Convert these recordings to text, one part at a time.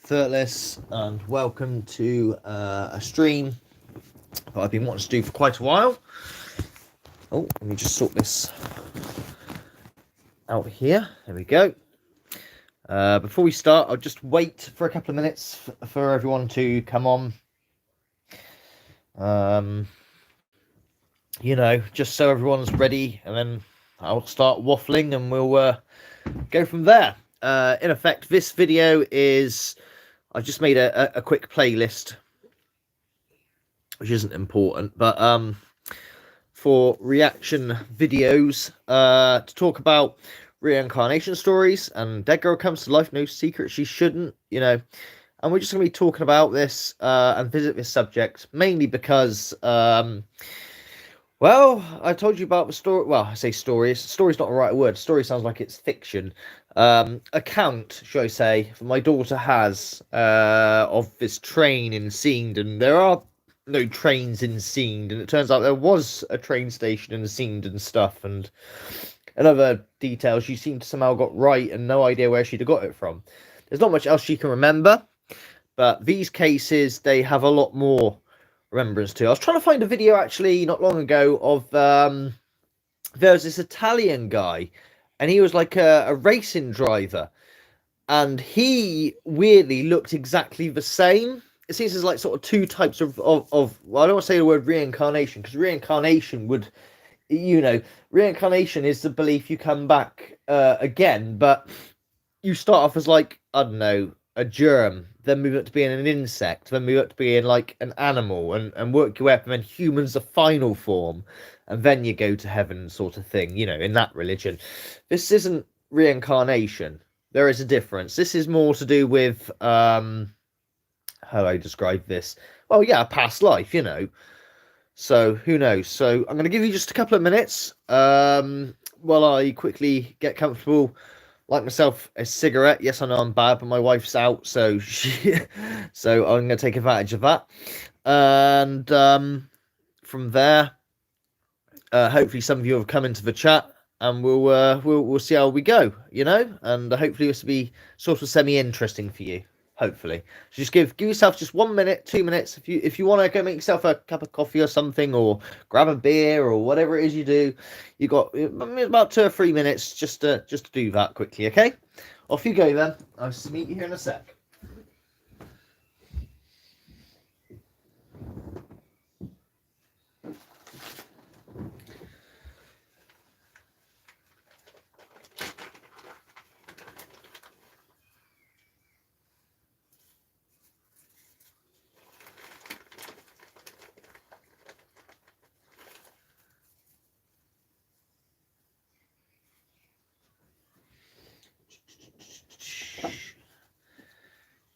Thirtless, and welcome to a stream that I've been wanting to do for quite a while. Oh, let me just sort this out here. There we go. Before we start, I'll just wait for a couple of minutes for everyone to come on. Just so everyone's ready, and then I'll start waffling and we'll go from there. In effect, this video is... I've just made a quick playlist, which isn't important, but for reaction videos to talk about reincarnation stories, and dead girl comes to life, no secret she shouldn't, and we're just going to be talking about this and visit this subject, mainly because, I told you about the story. Well, I say stories. Story's not the right word. Story sounds like it's fiction. Account, should I say, my daughter has of this train in Seendon. There are no trains in Seendon, and it turns out there was a train station in Seendon and stuff, and other details she seemed to somehow got right and no idea where she'd have got it from. There's not much else she can remember, but these cases, they have a lot more remembrance to. I was trying to find a video actually not long ago of there was this Italian guy, and he was like a racing driver, and he weirdly looked exactly the same. It seems there's like sort of two types of well, I don't want to say the word reincarnation, because reincarnation would, reincarnation is the belief you come back again, but you start off as like, I don't know, a germ, then move up to being an insect, then move up to being like an animal, and work your way up, and then human's the final form, and then you go to heaven, sort of thing, in that religion. This isn't reincarnation. There is a difference. This is more to do with, how do I describe this? Well, yeah, a past life, So, who knows? So, I'm going to give you just a couple of minutes, while I quickly get comfortable, light myself a cigarette. Yes, I know I'm bad, but my wife's out, so so I'm going to take advantage of that. And from there, hopefully some of you have come into the chat, and we'll see how we go, and hopefully this will be sort of semi-interesting for you. Hopefully, so just give yourself just 1 minute, 2 minutes. If you want to go make yourself a cup of coffee or something, or grab a beer or whatever it is you do, you got about 2 or 3 minutes just to do that quickly. Okay, off you go then. I'll meet you here in a sec.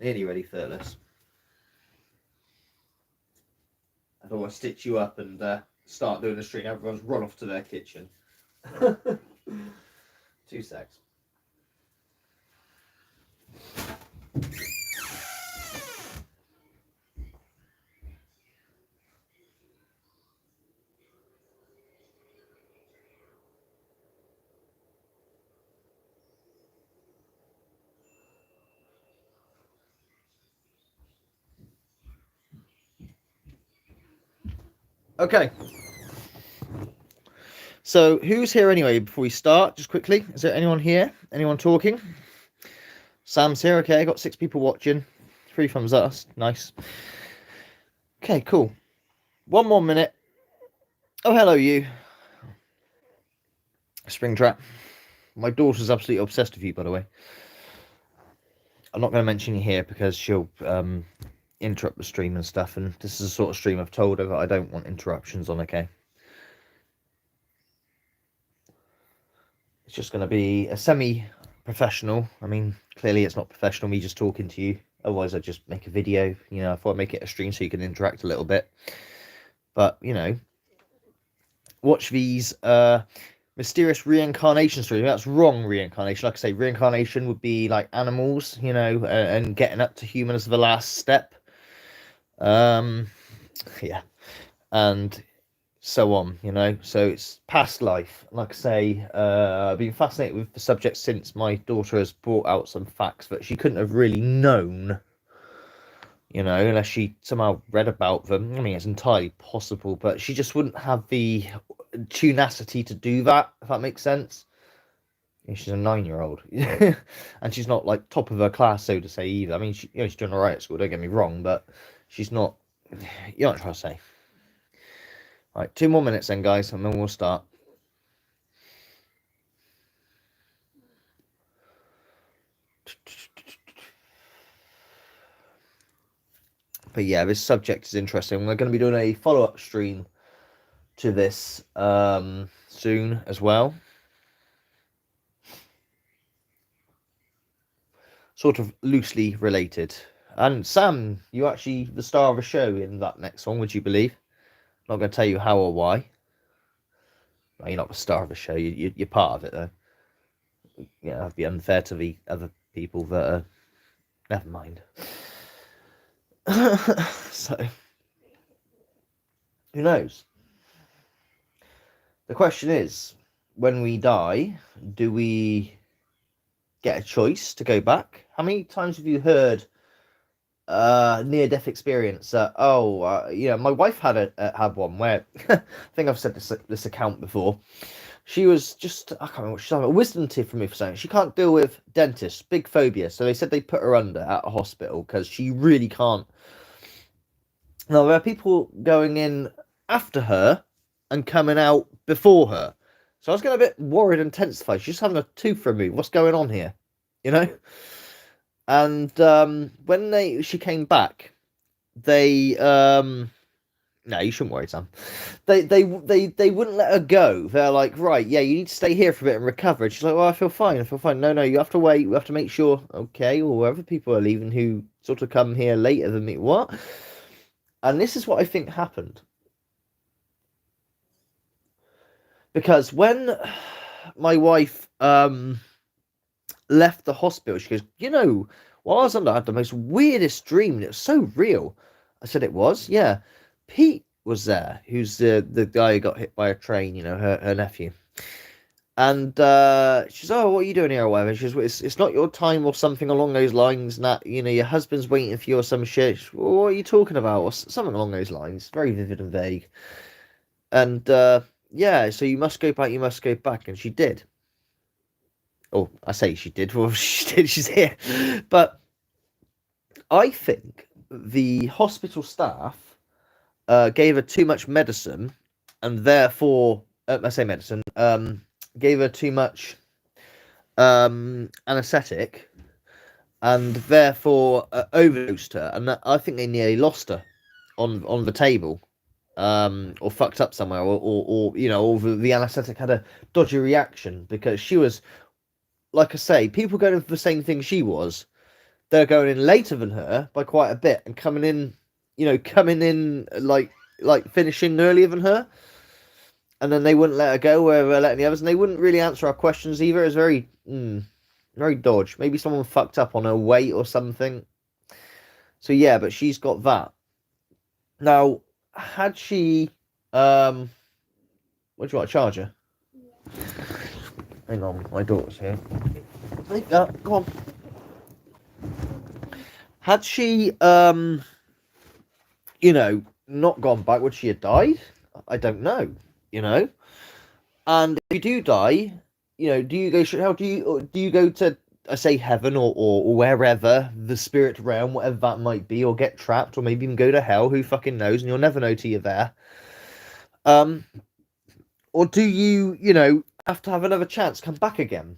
Nearly ready, Thirtless. I don't want to stitch you up and start doing the stream. Everyone's run off to their kitchen. 2 secs. Okay. So, who's here anyway before we start? Just quickly, is there anyone here? Anyone talking? Sam's here. Okay, I got 6 people watching. 3 thumbs up. Nice. Okay, cool. 1 more minute. Oh, hello, you. Springtrap. My daughter's absolutely obsessed with you, by the way. I'm not going to mention you here because she'll interrupt the stream and stuff, and this is the sort of stream I've told her that I don't want interruptions on. Okay, it's just going to be a semi-professional. I mean, clearly it's not professional, me just talking to you. Otherwise I'd just make a video, I thought I'd make it a stream so you can interact a little bit. But, watch these mysterious reincarnation stories. That's wrong reincarnation. Like I say, reincarnation would be like animals, and getting up to human as the last step. Yeah, and so on, so it's past life. Like I say, I've been fascinated with the subject since my daughter has brought out some facts that she couldn't have really known You know, unless she somehow read about them. I mean, it's entirely possible, but she just wouldn't have the tenacity to do that, if that makes sense. She's a 9-year-old, and she's not like top of her class, so to say, either. I mean, she's doing all right at school. Don't get me wrong, but she's not. You know what I'm trying to say. Right, 2 more minutes then, guys, and then we'll start. But yeah, this subject is interesting. We're going to be doing a follow-up stream to this soon as well. Sort of loosely related. And Sam, you actually the star of a show in that next one, would you believe? Not going to tell you how or why. No, you're not the star of a show. You're part of it, though. Yeah, that'd be unfair to the other people that are... Never mind. So, who knows? The question is, when we die, do we get a choice to go back? How many times have you heard near-death experience? My wife had one where I think I've said this account before. She was just, I can't remember what she's talking about, a wisdom tip from me for saying she can't deal with dentists, big phobia. So they said they put her under at a hospital because she really can't. Now, there are people going in after her and coming out before her. So I was getting a bit worried and tensified. She's having a tooth removed. What's going on here? You know? And when she came back, they no, you shouldn't worry, Sam. They wouldn't let her go. They're like, right, yeah, you need to stay here for a bit and recover. And she's like, well, I feel fine. I feel fine. No, you have to wait. We have to make sure. Okay, or wherever people are leaving who sort of come here later than me. What? And this is what I think happened. Because when my wife left the hospital, she goes, while I was under, I had the most weirdest dream, and it was so real. I said, it was? Yeah. Pete was there, who's the guy who got hit by a train, her nephew. And she's, oh, what are you doing here or whatever? She goes, it's not your time or something along those lines, and that, your husband's waiting for you or some shit. Goes, well, what are you talking about? Or something along those lines. Very vivid and vague. And yeah, so you must go back, and she did. Oh, I say she did. Well, she did. She's here. But I think the hospital staff gave her too much medicine, and therefore, I say medicine, gave her too much anesthetic, and therefore overdosed her. And I think they nearly lost her on the table. Or fucked up somewhere, or the anesthetic had a dodgy reaction, because she was, like I say, people going in for the same thing she was. They're going in later than her by quite a bit, and coming in like finishing earlier than her. And then they wouldn't let her go where they're letting the others, and they wouldn't really answer our questions either. It was very, very dodge. Maybe someone fucked up on her weight or something. So yeah, but she's got that. Now, had she, what do you want, a charger? Hang on, my daughter's here. Go on. Had she, not gone back, would she have died? I don't know, And if you do die, do you go, how do you go to, I say, heaven or wherever, the spirit realm, whatever that might be, or get trapped, or maybe even go to hell, who fucking knows, and you'll never know till you're there. Or do you, have to have another chance, come back again?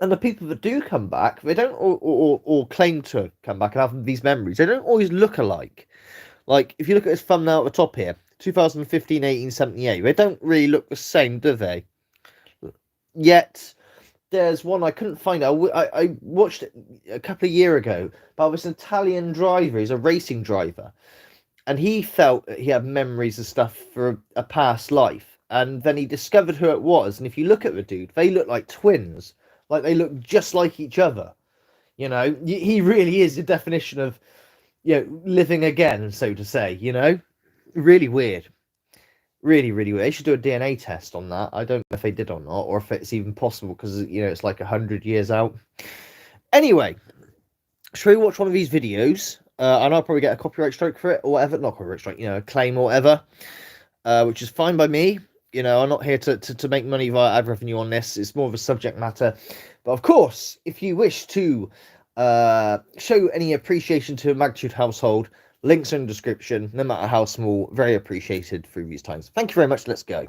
And the people that do come back, they don't, or claim to come back and have these memories, they don't always look alike. Like, if you look at this thumbnail at the top here, 2015, 1878, they don't really look the same, do they? Yet, there's one I couldn't find. I watched it a couple of years ago about this Italian driver. He's a racing driver, and he felt he had memories of stuff for a past life. And then he discovered who it was. And if you look at the dude, they look like twins. Like, they look just like each other. He really is the definition of, living again, so to say. Really weird. Really, really weird. They should do a DNA test on that. I don't know if they did or not, or if it's even possible, because, it's like 100 years out. Anyway, shall we watch one of these videos? and I'll probably get a copyright strike for it or whatever. Not copyright strike, a claim or whatever, which is fine by me. I'm not here to make money via ad revenue on this. It's more of a subject matter. But of course, if you wish to show any appreciation to a Magnitude household, links in the description, no matter how small, very appreciated through these times. Thank you very much. Let's go.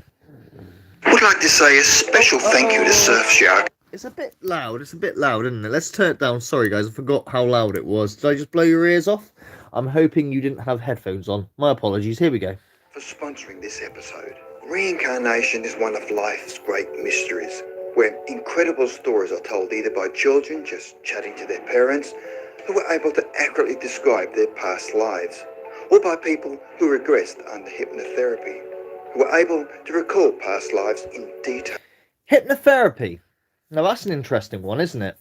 Would like to say a special thank you to Surfshark. It's a bit loud, isn't it? Let's turn it down. Sorry guys, I forgot how loud it was. Did I just blow your ears off? I'm hoping you didn't have headphones on. My apologies. Here we go. For sponsoring this episode. Reincarnation is one of life's great mysteries, where incredible stories are told either by children just chatting to their parents, who are able to accurately describe their past lives, or by people who regressed under hypnotherapy, who are able to recall past lives in detail. Hypnotherapy. Now that's an interesting one, isn't it?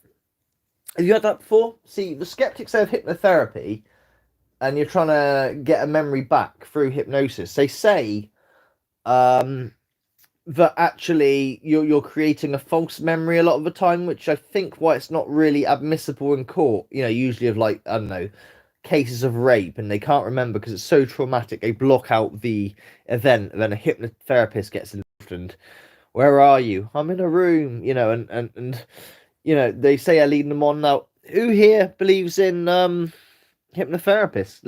Have you had that before? See, the skeptics say of hypnotherapy, and you're trying to get a memory back through hypnosis. They say that actually you're creating a false memory a lot of the time, which I think why it's not really admissible in court. Usually of like, I don't know, cases of rape, and they can't remember because it's so traumatic. They block out the event, and then a hypnotherapist gets involved and, where are you? I'm in a room, and they say I lead them on. Now, who here believes in hypnotherapists?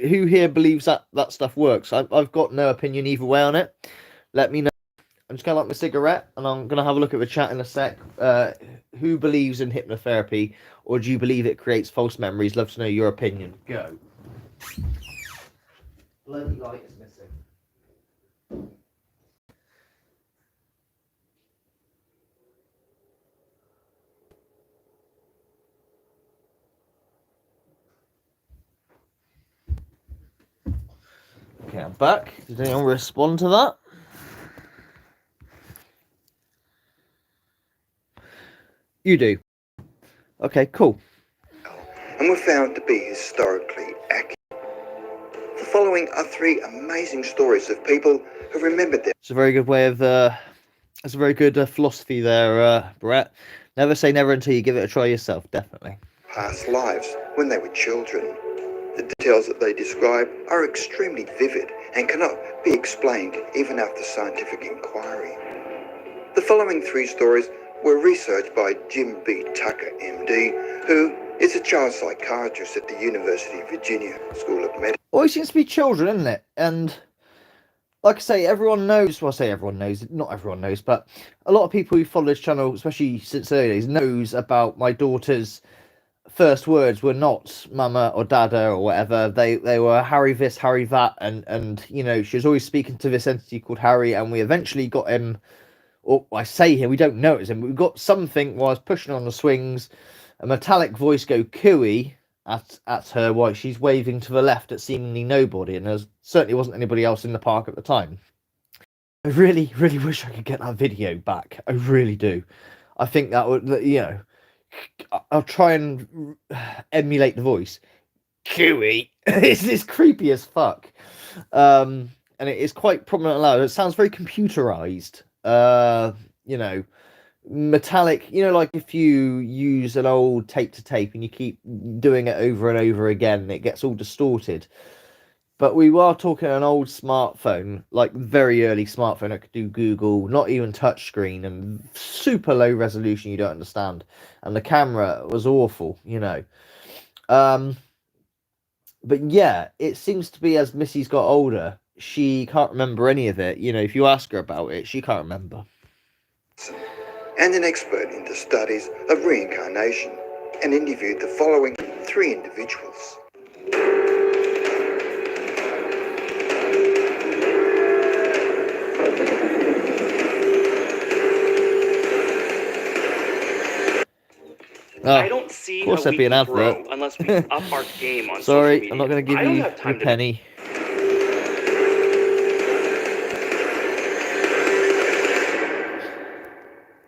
Who here believes that stuff works? I've got no opinion either way on it. Let me know. I'm just going to light my cigarette, and I'm going to have a look at the chat in a sec. Who believes in hypnotherapy, or do you believe it creates false memories? Love to know your opinion. Go. Bloody light is missing. Okay, I'm back. Did anyone respond to that? You do. Okay, cool. And were found to be historically accurate. The following are 3 amazing stories of people who remembered their... It's a very good way of... it's a very good philosophy there, Brett. Never say never until you give it a try yourself, definitely. ...past lives when they were children. The details that they describe are extremely vivid and cannot be explained even after scientific inquiry. The following 3 stories were researched by Jim B. Tucker, MD, who is a child psychiatrist at the University of Virginia School of Medicine. Always seems to be children, isn't it? And like I say, everyone knows, well, I say everyone knows, not everyone knows, but a lot of people who follow this channel, especially since the early days, knows about my daughter's first words were not mama or dada or whatever. They were Harry this, Harry that, and she was always speaking to this entity called Harry, and we eventually got him, or I say him, we don't know it's him, but we got something while I was pushing on the swings, a metallic voice go cooey at her while she's waving to the left at seemingly nobody, and there certainly wasn't anybody else in the park at the time. I really, really wish I could get that video back. I really do. I think that would, I'll try and emulate the voice. Cooey. It's creepy as fuck. And it is quite prominent and loud. It sounds very computerized. Metallic, like if you use an old tape to tape and you keep doing it over and over again, it gets all distorted. But we were talking an old smartphone, like very early smartphone that could do Google, not even touchscreen, and super low resolution, you don't understand. And the camera was awful, But yeah, it seems to be as Missy's got older, she can't remember any of it. If you ask her about it, she can't remember. And an expert in the studies of reincarnation, and interviewed the following 3 individuals. I don't see how we can grow unless we up our game on social media. Sorry, I'm not going to give you a penny.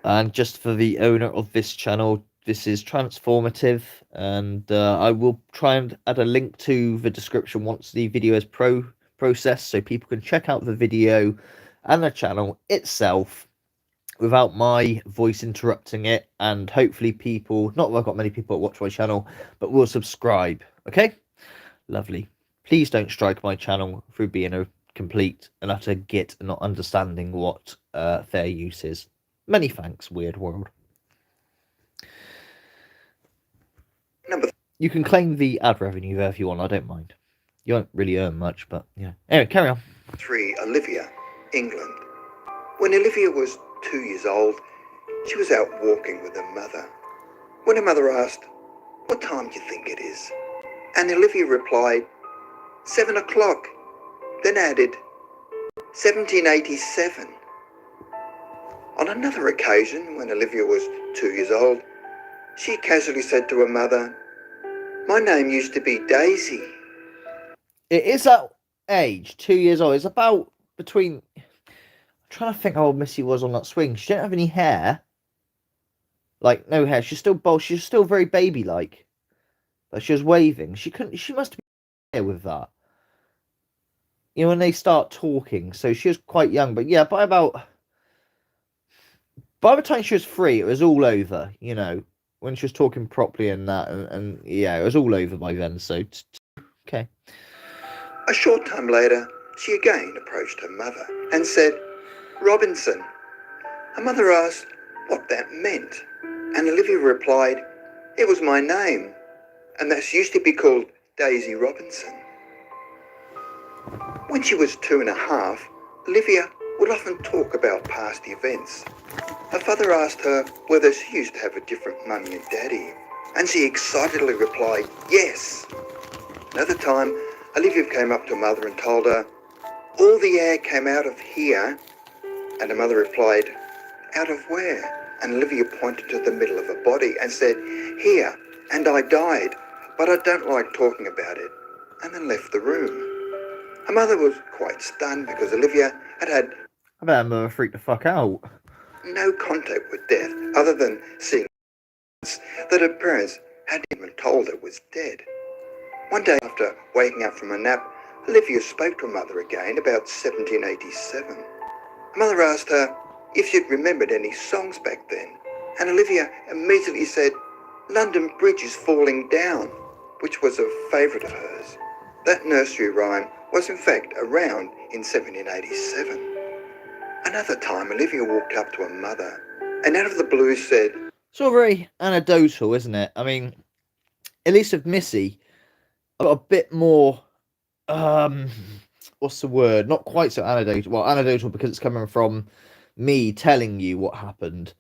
And just for the owner of this channel, this is transformative, and I will try and add a link to the description once the video is processed, so people can check out the video and the channel itself without my voice interrupting it, and hopefully people, not that I've got many people that watch my channel, but will subscribe. Okay, Lovely. Please don't strike my channel through being a complete and utter git and not understanding what fair use is. Many thanks, Weird World. You can claim the ad revenue there if you want, I don't mind. You won't really earn much, but yeah. Anyway, carry on. 3, Olivia, England. When Olivia was 2 years old, she was out walking with her mother. When her mother asked, "What time do you think it is?" and Olivia replied, 7 o'clock, then added, 1787. On another occasion, when Olivia was 2 years old, she casually said to her mother, "My name used to be Daisy." It is that age, 2 years old. It's about between... I'm trying to think how old Missy was on that swing. She didn't have any hair. Like, no hair. She's still bald. She's still very baby-like. But she was waving. She must have been here with that. You know, when they start talking. So she was quite young. But yeah, by the time she was 3, it was all over, you know. When she was talking properly and that. And yeah, it was all over by then. So, okay. A short time later, she again approached her mother and said, "Robinson." Her mother asked what that meant, and Olivia replied, "It was my name, and that used to be called Daisy Robinson." When she was 2.5, Olivia would often talk about past events. Her father asked her whether she used to have a different mummy and daddy, and she excitedly replied, "Yes." Another time, Olivia came up to her mother and told her, "All the air came out of here," and her mother replied, "Out of where?" And Olivia pointed to the middle of her body and said, "Here, and I died, but I don't like talking about it," and then left the room. Her mother was quite stunned because Olivia had had I bet her mother freaked the fuck out. no contact with death other than seeing that her parents hadn't even told her was dead. One day after waking up from a nap, Olivia spoke to her mother again about 1787. Her mother asked her if she'd remembered any songs back then, and Olivia immediately said, "London Bridge is falling down," which was a favourite of hers. That nursery rhyme was in fact around in 1787. Another time, Olivia walked up to her mother and out of the blue said, It's all very anecdotal, isn't it? I mean, at least with Missy, I've got a bit more, what's the word? Not quite so anecdotal. Well, anecdotal because it's coming from me telling you what happened.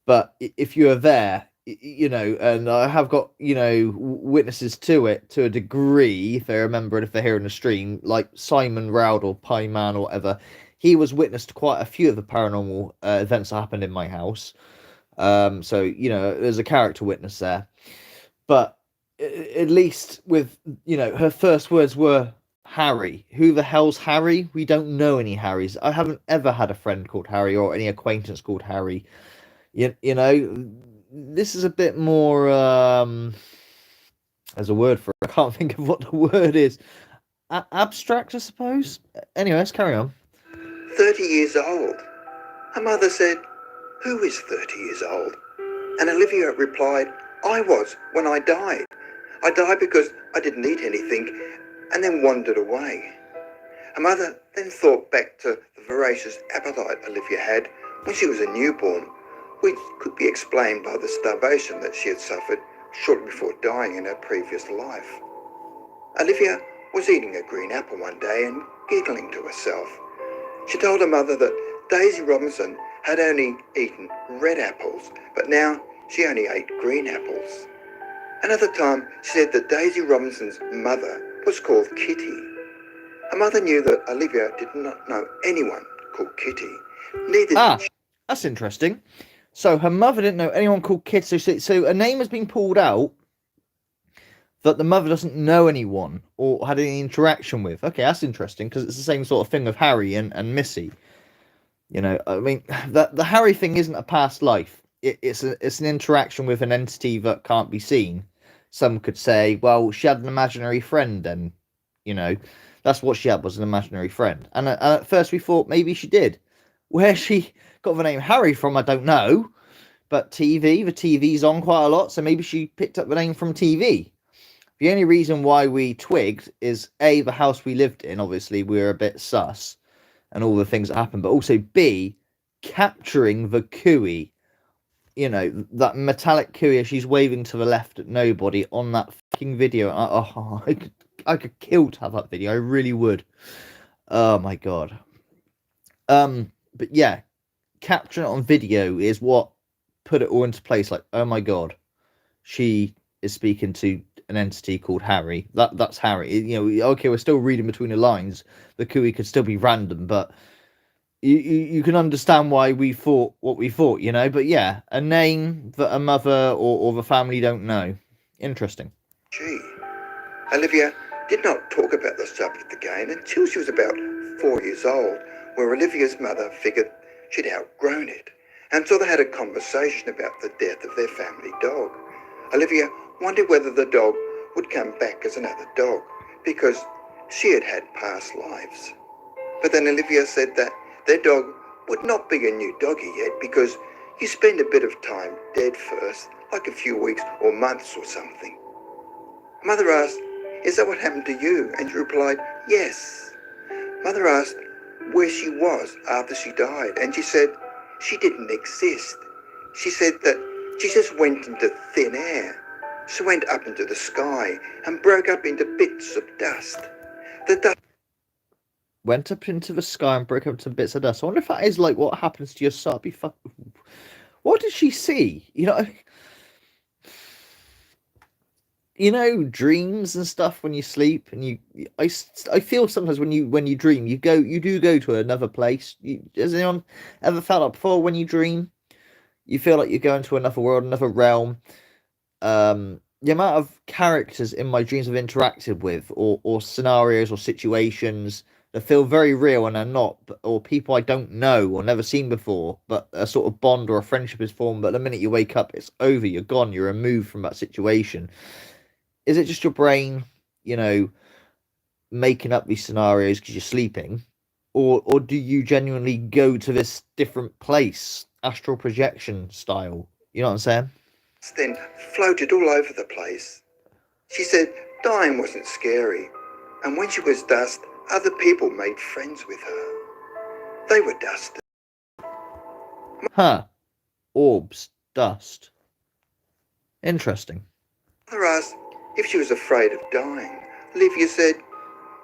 But if you were there, you know, and I have got, you know, witnesses to it to a degree, if they remember it, if they're here in the stream, like Simon Roud or Pie Man or whatever, he was witness to quite a few of the paranormal events that happened in my house. So, you know, there's a character witness there. But at least with, you know, her first words were Harry. Who the hell's Harry? We don't know any Harrys. I haven't ever had a friend called Harry or any acquaintance called Harry. You know, this is a bit more, there's a word for it. I can't think of what the word is. Abstract, I suppose. Anyway, let's carry on. 30 years old. Her mother said, "Who is 30 years old?" And Olivia replied, "I was when I died. I died because I didn't eat anything and then wandered away." Her mother then thought back to the voracious appetite Olivia had when she was a newborn, which could be explained by the starvation that she had suffered shortly before dying in her previous life. Olivia was eating a green apple one day and giggling to herself. She told her mother that Daisy Robinson had only eaten red apples, but now she only ate green apples. Another time, she said that Daisy Robinson's mother was called Kitty. Her mother knew that Olivia did not know anyone called Kitty. Neither did she. That's interesting. So her mother didn't know anyone called Kitty. So a name has been pulled out that the mother doesn't know anyone or had any interaction with. Okay, that's interesting because it's the same sort of thing with Harry and Missy. You know, I mean, the Harry thing isn't a past life. It's an interaction with an entity that can't be seen. Some could say, well, she had an imaginary friend, and you know, that's what she had, was an imaginary friend. And at first we thought maybe she did. Where she got the name Harry from, I don't know. But the TV's on quite a lot, so maybe she picked up the name from TV. The only reason why we twigged is A, the house we lived in, obviously, we were a bit sus and all the things that happened, but also B, capturing the cooey, you know, that metallic cooey as she's waving to the left at nobody on that fucking video. I could kill to have that video. I really would. Oh my god. But yeah, capturing it on video is what put it all into place. Like, oh my god, she is speaking to an entity called Harry. That's Harry. You know, okay, we're still reading between the lines. The cooey could still be random, but you can understand why we thought what we thought, you know. But yeah, a name that a mother or the family don't know. Interesting. Gee, Olivia did not talk about the subject again until she was about 4 years old, where Olivia's mother figured she'd outgrown it, and so they had a conversation about the death of their family dog. Olivia wondered whether the dog would come back as another dog, because she had had past lives. But then Olivia said that their dog would not be a new doggy yet, because you spend a bit of time dead first, like a few weeks or months or something. Mother asked, "Is that what happened to you?" And she replied, "Yes." Mother asked where she was after she died, and she said she didn't exist. She said that she just went into thin air. She went up into the sky and broke up into bits of dust. The dust Went up into the sky and broke up into bits of dust. I wonder if that is like what happens to your soul. What did she see? You know, dreams and stuff when you sleep, and I feel sometimes when you dream, you do go to another place. Has anyone ever felt that before? When you dream, you feel like you're going to another world, another realm. The amount of characters in my dreams I've interacted with, or scenarios or situations that feel very real and are not, or people I don't know or never seen before, but a sort of bond or a friendship is formed. But the minute you wake up, it's over. You're gone. You're removed from that situation. Is it just your brain, you know, making up these scenarios because you're sleeping, or do you genuinely go to this different place, astral projection style? You know what I'm saying? then floated all over the place. She said dying wasn't scary, and when she was dust, other people made friends with her. They were dust. Huh. Orbs, dust. Interesting. Mother asked if she was afraid of dying. Olivia said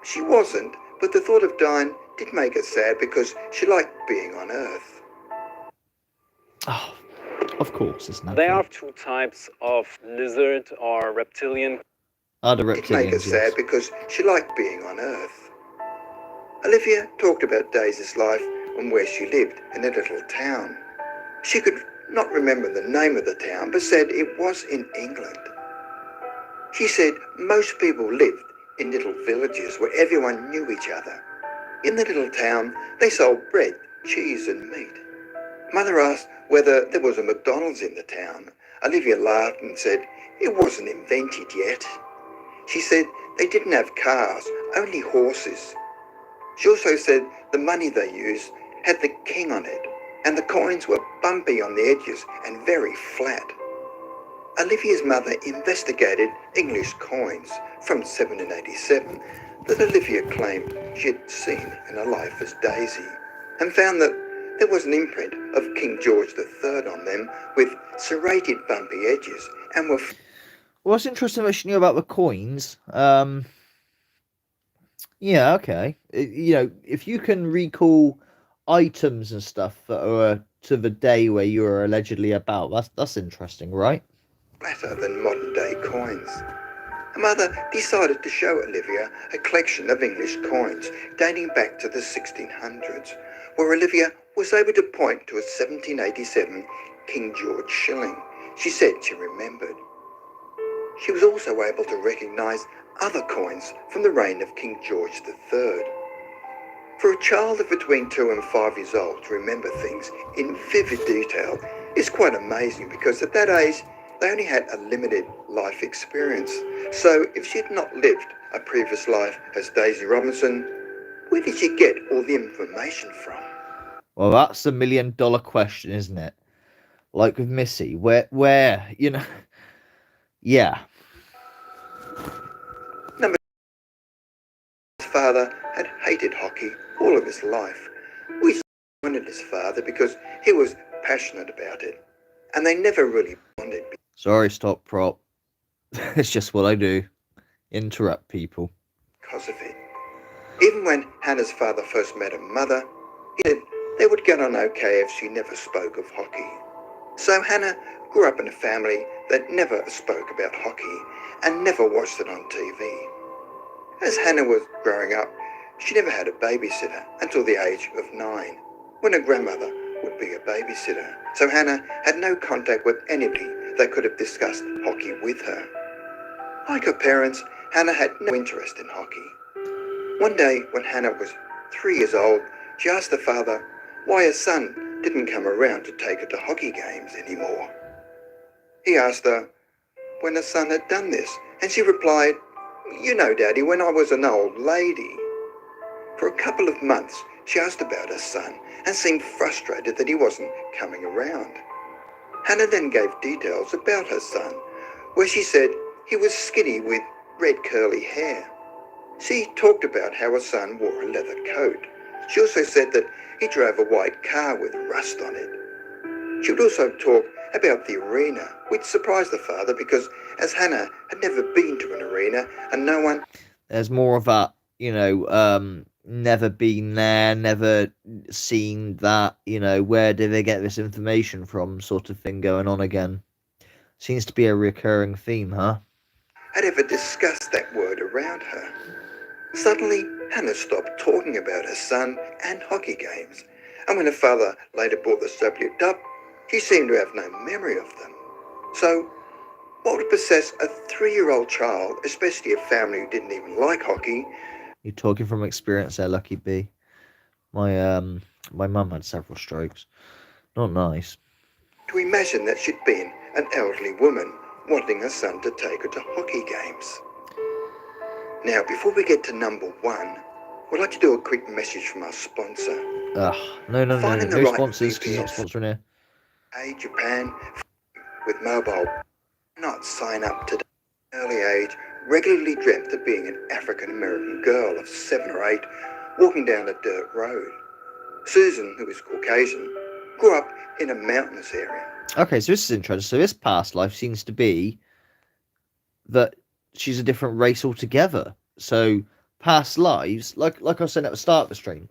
she wasn't, but the thought of dying did make her sad because she liked being on Earth. Oh, of course, it's not. There are two types of lizard or reptilian. The It did make her reptilians, sad yes. because she liked being on Earth. Olivia talked about Daisy's life and where she lived in a little town. She could not remember the name of the town, but said it was in England. She said most people lived in little villages where everyone knew each other. In the little town, they sold bread, cheese and meat. Mother asked whether there was a McDonald's in the town. Olivia laughed and said it wasn't invented yet. She said they didn't have cars, only horses. She also said the money they used had the king on it, and the coins were bumpy on the edges and very flat. Olivia's mother investigated English coins from 1787 that Olivia claimed she had seen in her life as Daisy, and found that there was an imprint of King George III on them with serrated bumpy edges and were... Well, it's interesting that she knew about the coins. Yeah, okay. You know, if you can recall items and stuff that are to the day where you were allegedly about, that's interesting, right? flatter than modern day coins. Her mother decided to show Olivia a collection of English coins dating back to the 1600s, where Olivia was able to point to a 1787 King George shilling. She said she remembered. She was also able to recognise other coins from the reign of King George III. For a child of between 2 and 5 years old to remember things in vivid detail is quite amazing, because at that age they only had a limited life experience. So if she had not lived a previous life as Daisy Robinson, where did she get all the information from? Well, that's the $1 million question, isn't it? Like with Missy, where, you know, yeah. hated hockey all of his life. We wanted his father because he was passionate about it, and they never really bonded Sorry, stop prop. It's just what I do. Interrupt people. because of it. Even when Hannah's father first met her mother, he said they would get on okay if she never spoke of hockey. So Hannah grew up in a family that never spoke about hockey and never watched it on TV. As Hannah was growing up, she never had a babysitter until the age of 9, when her grandmother would be a babysitter. So Hannah had no contact with anybody that could have discussed hockey with her. Like her parents, Hannah had no interest in hockey. One day, when Hannah was 3 years old, she asked her father why her son didn't come around to take her to hockey games anymore. He asked her when her son had done this, and she replied, "You know, Daddy, when I was an old lady." For a couple of months, she asked about her son and seemed frustrated that he wasn't coming around. Hannah then gave details about her son, where she said he was skinny with red curly hair. She talked about how her son wore a leather coat. She also said that he drove a white car with rust on it. She would also talk about the arena, which surprised the father because as Hannah had never been to an arena and no one... There's more of that, never been there, never seen that, where did they get this information from sort of thing going on again. Seems to be a recurring theme, huh? ...had ever discussed that word around her. Suddenly, Hannah stopped talking about her son and hockey games, and when her father later brought the subject up, he seemed to have no memory of them. So, what would possess a 3-year-old child, especially a family who didn't even like hockey? You're talking from experience there, Lucky B. My mum had several strokes. Not nice. To imagine that she'd been an elderly woman wanting her son to take her to hockey games. Now, before we get to number 1, we'd like to do a quick message from our sponsor. No sponsors, because he's not sponsoring here. Hey, Japan, with mobile, not sign up today. Early age, regularly dreamt of being an African-American girl of 7 or 8, walking down a dirt road. Susan, who is Caucasian, grew up in a mountainous area. Okay, so this is interesting. So this past life seems to be that she's a different race altogether. So past lives, like I was saying at the start of the stream,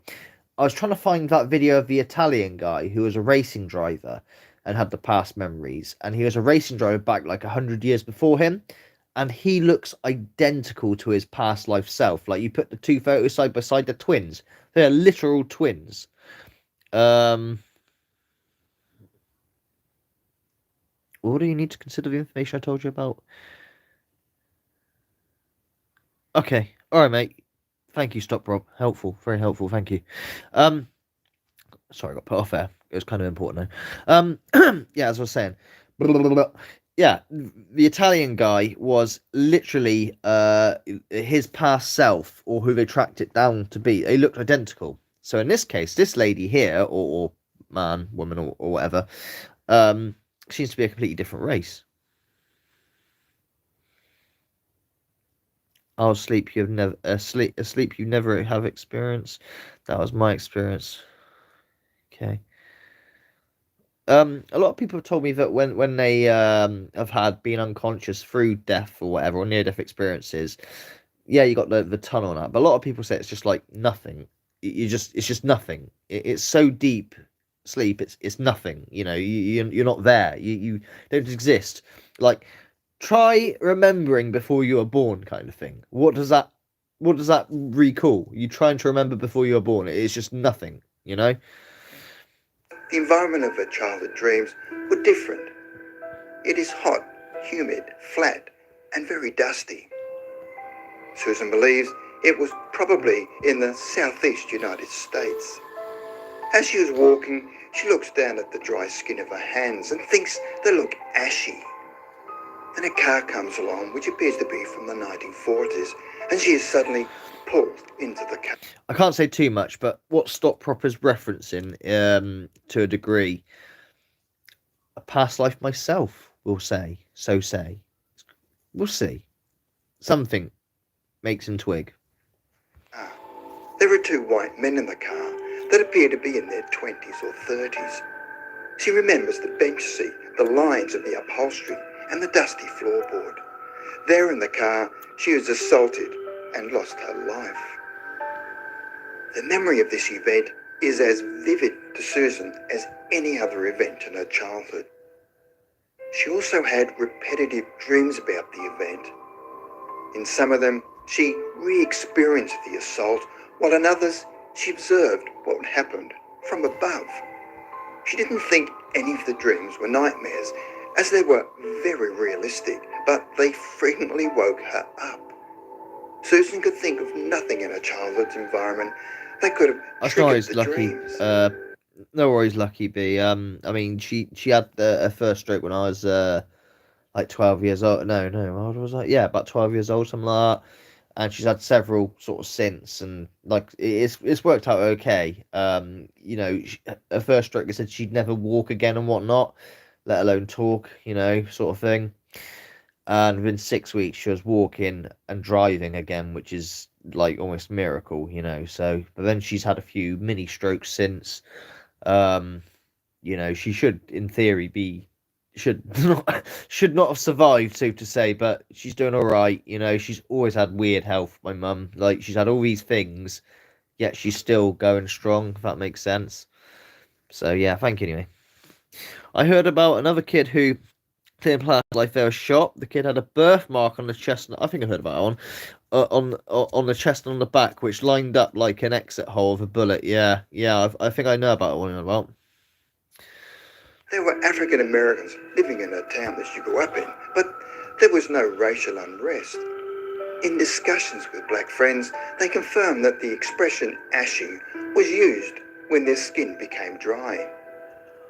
I was trying to find that video of the Italian guy who was a racing driver and had the past memories, and he was a racing driver back like 100 years before him, and he looks identical to his past life self. Like, you put the two photos side by side, they're twins. They're literal twins. What do you need to consider the information I told you about? Okay, all right, mate. Thank you, Stop Rob. Helpful, very helpful. Thank you. Sorry, I got put off there. It was kind of important though. Yeah, as I was saying, yeah, the Italian guy was literally his past self, or who they tracked it down to be. They looked identical. So in this case, this lady here, or man, woman, or whatever, seems to be a completely different race. Oh, sleep you've never sleep you never have experienced. That was my experience. Okay. A lot of people have told me that when they have had been unconscious through death or whatever, or near death experiences, yeah, you got the tunnel and that. But a lot of people say it's just like nothing. It's just nothing. It's so deep sleep. It's nothing. You're not there. You don't exist. Like, try remembering before you were born, kind of thing. What does that recall? You trying to remember before you were born. It's just nothing. The environment of her childhood dreams were different. It is hot, humid, flat, and very dusty. Susan believes it was probably in the southeast United States. As she was walking, she looks down at the dry skin of her hands and thinks they look ashy. Then a car comes along, which appears to be from the 1940s, and she is suddenly pulled into the car. I can't say too much, but what Stop Prop is referencing, to a degree, a past life myself, we'll say. We'll see. Something makes him twig. There are two white men in the car that appear to be in their 20s or 30s. She remembers the bench seat, the lines of the upholstery, and the dusty floorboard. There in the car, she was assaulted and lost her life. The memory of this event is as vivid to Susan as any other event in her childhood. She also had repetitive dreams about the event. In some of them, she re-experienced the assault, while in others, she observed what happened from above. She didn't think any of the dreams were nightmares, as they were very realistic, but they frequently woke her up. Susan could think of nothing in her childhood's environment that could have That's triggered always the lucky. dreams. No worries, Lucky B. I mean, she had her first stroke when I was like 12 years old. No, how old was I? Yeah, about 12 years old, something like that. And she's had several sort of since, and like it's worked out okay. Her first stroke, they said she'd never walk again and whatnot, let alone talk, sort of thing. And within 6 weeks, she was walking and driving again, which is like almost miracle, So, but then she's had a few mini strokes since. Um, she should, in theory, should not have survived, so to say, but she's doing all right. She's always had weird health. My mum, like, she's had all these things, yet she's still going strong. If that makes sense. So yeah, thank you anyway. I heard about another kid who clean plant like they were shot. The kid had a birthmark on the chest. I think I heard about that one. On the chest and on the back, which lined up like an exit hole of a bullet. Yeah. I think I know about the one you're about. There were African Americans living in a town that she grew up in, but there was no racial unrest. In discussions with black friends, they confirmed that the expression ashy was used when their skin became dry.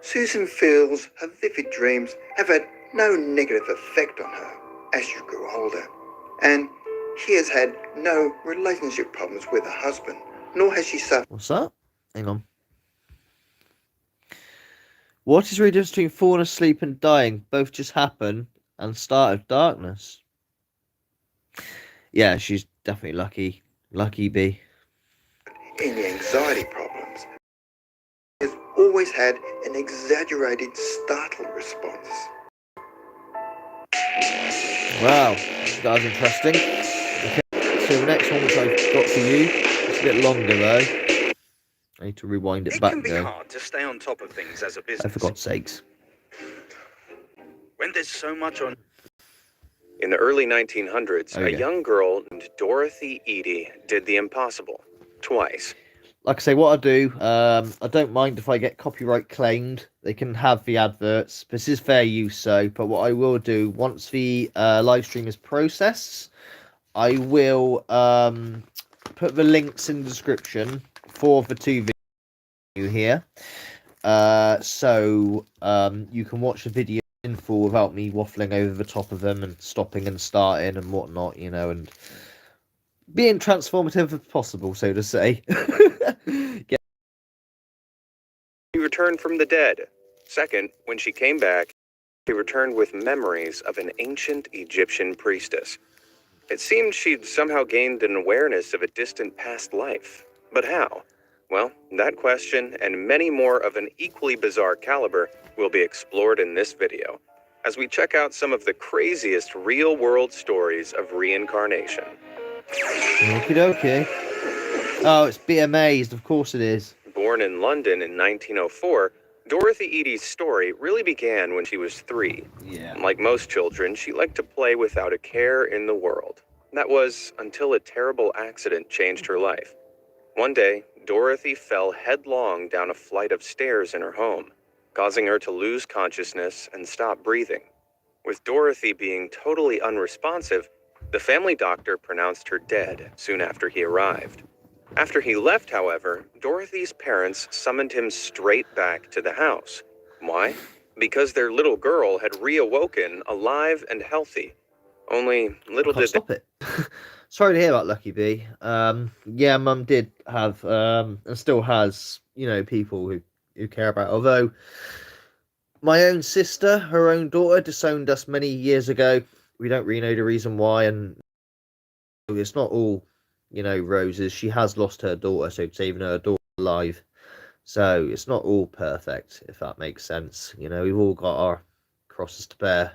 Susan feels her vivid dreams have had no negative effect on her as she grew older, and she has had no relationship problems with her husband, nor has she suffered. What's that? Hang on. What is the difference between falling asleep and dying? Both just happen and start of darkness. Yeah, she's definitely lucky. Lucky B. Any anxiety problems. She has always had an exaggerated startle response. Wow, that was interesting. Okay, so the next one which I've got for you, it's a bit longer though. I need to rewind it back can be though. hard to stay on top of things as a Oh, business. for God's sakes. When there's so much on. In the early 1900s, Okay. a young girl named Dorothy Eady did the impossible. Twice. Like I say, what I do, I don't mind if I get copyright claimed. They can have the adverts. This is fair use, so. But what I will do, once the live stream is processed, I will put the links in the description for the two videos here. So you can watch the video in full without me waffling over the top of them and stopping and starting and whatnot, and being transformative as possible, so to say. Yeah. She returned from the dead. Second, when she came back, she returned with memories of an ancient Egyptian priestess. It seemed she'd somehow gained an awareness of a distant past life. But how? Well, that question and many more of an equally bizarre caliber will be explored in this video, as we check out some of the craziest real-world stories of reincarnation. Okie dokie. Oh, it's Be Amazed, of course it is. Born in London in 1904, Dorothy Eady's story really began when she was 3. Yeah. Like most children, she liked to play without a care in the world. That was until a terrible accident changed her life. One day, Dorothy fell headlong down a flight of stairs in her home, causing her to lose consciousness and stop breathing. With Dorothy being totally unresponsive, the family doctor pronounced her dead soon after he arrived. After he left, however, Dorothy's parents summoned him straight back to the house. Why? Because their little girl had reawoken alive and healthy. Only little Can't did they... stop it. Sorry to hear about Lucky B. Yeah, Mum did have and still has, people who care about. Although my own sister, her own daughter, disowned us many years ago. We don't really know the reason why, and it's not all roses. She has lost her daughter, so saving her daughter alive. So it's not all perfect, if that makes sense. We've all got our crosses to bear.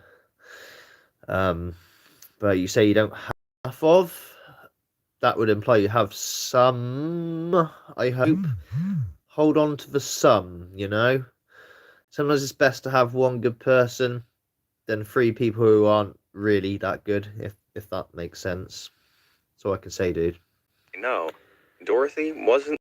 But you say you don't have enough of. That would imply you have some, I hope. Hold on to the some, Sometimes it's best to have one good person than three people who aren't really that good, if that makes sense. That's all I can say, dude. No, Dorothy wasn't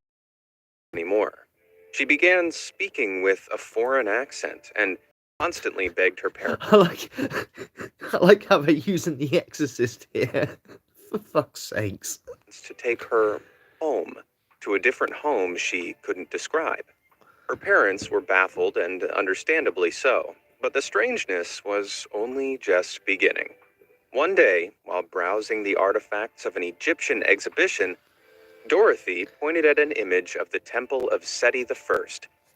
anymore. She began speaking with a foreign accent and constantly begged her parents I like how they're using The Exorcist here. For fuck's sakes. to take her home, to a different home she couldn't describe. Her parents were baffled, and understandably so, but the strangeness was only just beginning. One day, while browsing the artifacts of an Egyptian exhibition, Dorothy pointed at an image of the Temple of Seti I,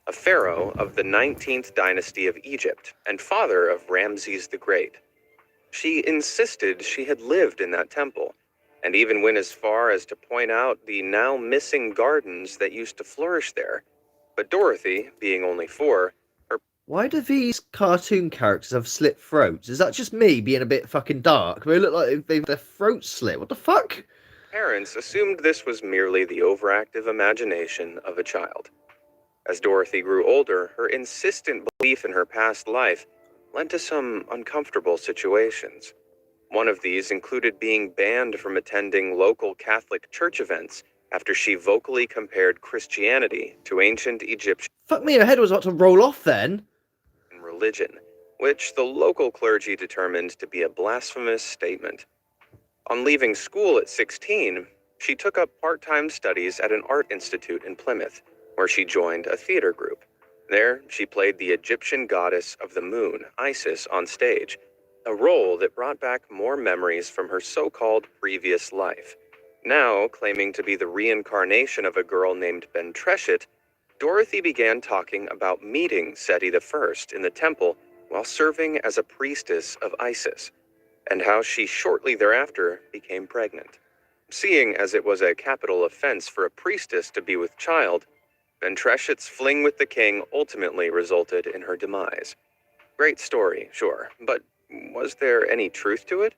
a pharaoh of the 19th dynasty of Egypt and father of Ramses the Great. She insisted she had lived in that temple, and even went as far as to point out the now missing gardens that used to flourish there. But Dorothy, being only 4, Why do these cartoon characters have slit throats? Is that just me being a bit fucking dark? They look like they've their throats slit. What the fuck? parents assumed this was merely the overactive imagination of a child. As Dorothy grew older, her insistent belief in her past life led to some uncomfortable situations. One of these included being banned from attending local Catholic church events after she vocally compared Christianity to ancient Egyptian Fuck me, her head was about to roll off then. religion, which the local clergy determined to be a blasphemous statement. On leaving school at 16, she took up part-time studies at an art institute in Plymouth, where she joined a theater group. There, she played the Egyptian goddess of the moon, Isis, on stage, a role that brought back more memories from her so-called previous life. Now, claiming to be the reincarnation of a girl named Ben Treshet, Dorothy began talking about meeting Seti I in the temple while serving as a priestess of Isis, and how she shortly thereafter became pregnant. Seeing as it was a capital offense for a priestess to be with child, Ben Treshet's fling with the king ultimately resulted in her demise. Great story, sure, but was there any truth to it?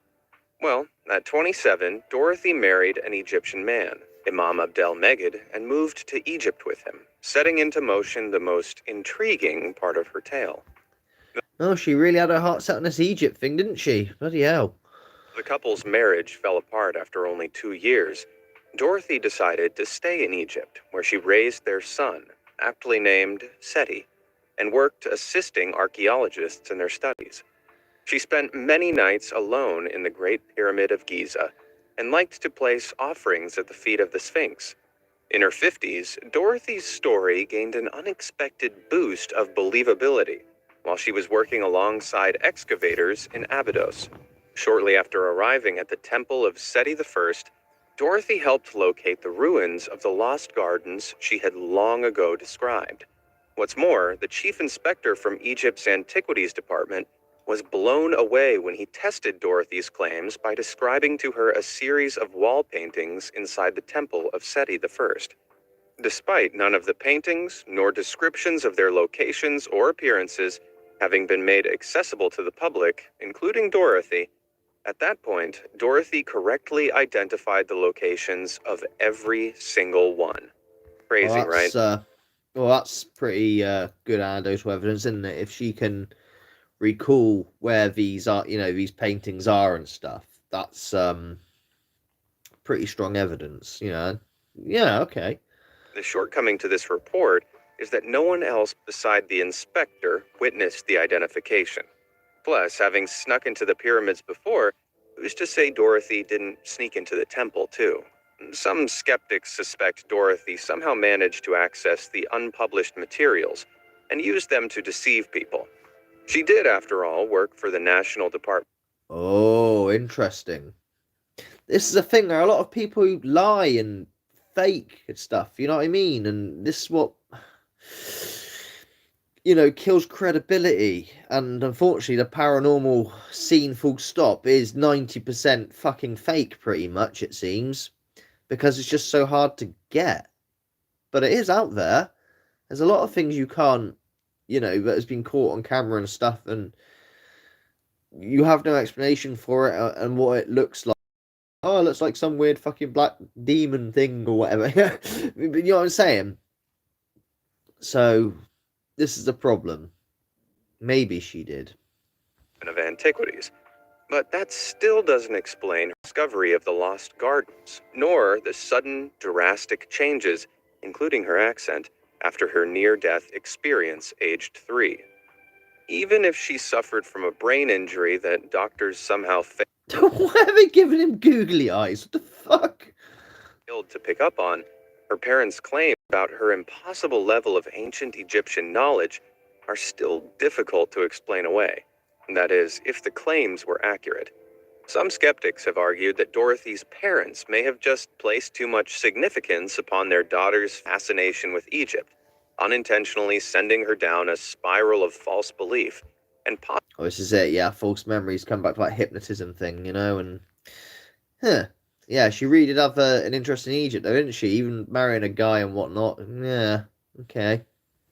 Well, at 27, Dorothy married an Egyptian man, Imam Abdel Megid, and moved to Egypt with him, setting into motion the most intriguing part of her tale. Oh, she really had her heart set on this Egypt thing, didn't she? Bloody hell. The couple's marriage fell apart after only 2 years. Dorothy decided to stay in Egypt, where she raised their son, aptly named Seti, and worked assisting archaeologists in their studies. She spent many nights alone in the Great Pyramid of Giza, and liked to place offerings at the feet of the Sphinx. In her 50s, Dorothy's story gained an unexpected boost of believability while she was working alongside excavators in Abydos. Shortly after arriving at the Temple of Seti I, Dorothy helped locate the ruins of the lost gardens she had long ago described. What's more, the chief inspector from Egypt's Antiquities Department was blown away when he tested Dorothy's claims by describing to her a series of wall paintings inside the Temple of Seti I. Despite none of the paintings nor descriptions of their locations or appearances having been made accessible to the public, including Dorothy, at that point, Dorothy correctly identified the locations of every single one. Crazy, right? Well, that's pretty good anecdotal evidence, isn't it? If she can recall where these are, these paintings are and stuff, that's pretty strong evidence, Yeah, okay. The shortcoming to this report is that no one else beside the inspector witnessed the identification. Plus, having snuck into the pyramids before, who's to say Dorothy didn't sneak into the temple too? Some skeptics suspect Dorothy somehow managed to access the unpublished materials and used them to deceive people. She did, after all, work for the National Department. Oh, interesting. This is a thing. There are a lot of people who lie and fake and stuff, you know what I mean? And this is what kills credibility. And unfortunately, the paranormal scene, full stop, is 90% fucking fake, pretty much, it seems. because it's just so hard to get. But it is out there. There's a lot of things you can't, that has been caught on camera and stuff, and you have no explanation for it and what it looks like. Oh, it looks like some weird fucking black demon thing or whatever. You know what I'm saying? So, this is a problem. Maybe she did. Of antiquities. But that still doesn't explain her discovery of the lost gardens, nor the sudden, drastic changes, including her accent, after her near-death experience aged 3. Even if she suffered from a brain injury that doctors somehow Why are they giving him googly eyes? What the fuck? failed to pick up on, her parents' claim about her impossible level of ancient Egyptian knowledge are still difficult to explain away. That is, if the claims were accurate. Some skeptics have argued that Dorothy's parents may have just placed too much significance upon their daughter's fascination with Egypt, unintentionally sending her down a spiral of false belief and Oh, this is it, yeah. False memories come back to that hypnotism thing, and... Yeah, she really did have an interest in Egypt, though, didn't she? Even marrying a guy and whatnot. Yeah, okay.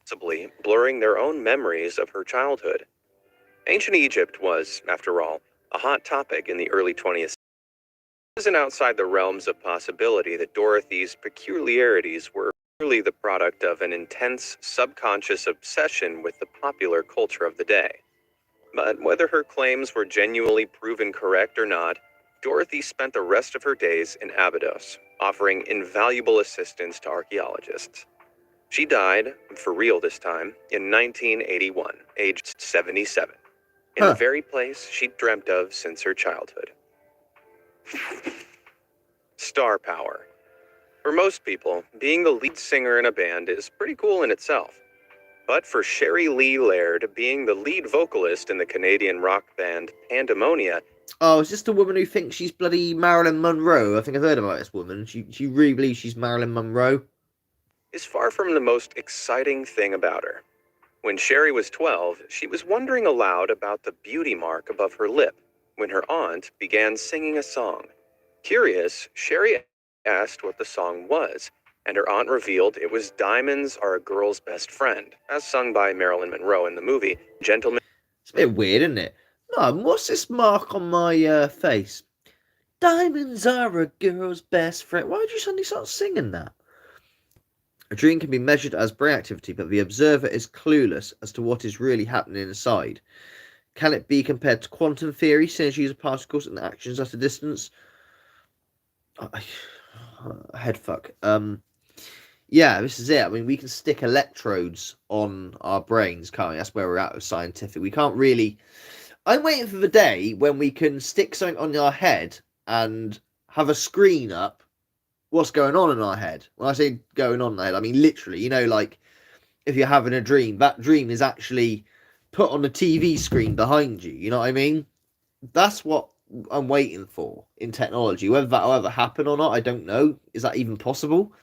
Possibly blurring their own memories of her childhood. Ancient Egypt was, after all, a hot topic in the early 20th century. It wasn't outside the realms of possibility that Dorothy's peculiarities were purely the product of an intense, subconscious obsession with the popular culture of the day. But whether her claims were genuinely proven correct or not, Dorothy spent the rest of her days in Abydos, offering invaluable assistance to archaeologists. She died, for real this time, in 1981, aged 77. In the very place she'd dreamt of since her childhood. Star power. For most people, being the lead singer in a band is pretty cool in itself. But for Sherry Lee Laird, being the lead vocalist in the Canadian rock band Pandemonia... Oh, is this the woman who thinks she's bloody Marilyn Monroe? I think I've heard about this woman. She really believes she's Marilyn Monroe. ...is far from the most exciting thing about her. When Sherry was 12, she was wondering aloud about the beauty mark above her lip when her aunt began singing a song. Curious, Sherry asked what the song was, and her aunt revealed it was Diamonds Are a Girl's Best Friend, as sung by Marilyn Monroe in the movie Gentleman. It's a bit weird, isn't it? Mum, what's this mark on my face? Diamonds are a girl's best friend. Why did you suddenly start singing that? A dream can be measured as brain activity, but the observer is clueless as to what is really happening inside. Can it be compared to quantum theory, synergies of particles and actions at a distance? Headfuck. Yeah, this is it. I mean, we can stick electrodes on our brains, can't we? That's where we're at with scientific. We can't really... I'm waiting for the day when we can stick something on our head and have a screen up what's going on in our head. When I say going on in our head, I mean literally, like if you're having a dream, that dream is actually put on the TV screen behind you. You know what I mean? That's what I'm waiting for in technology. Whether that'll ever happen or not, I don't know. Is that even possible?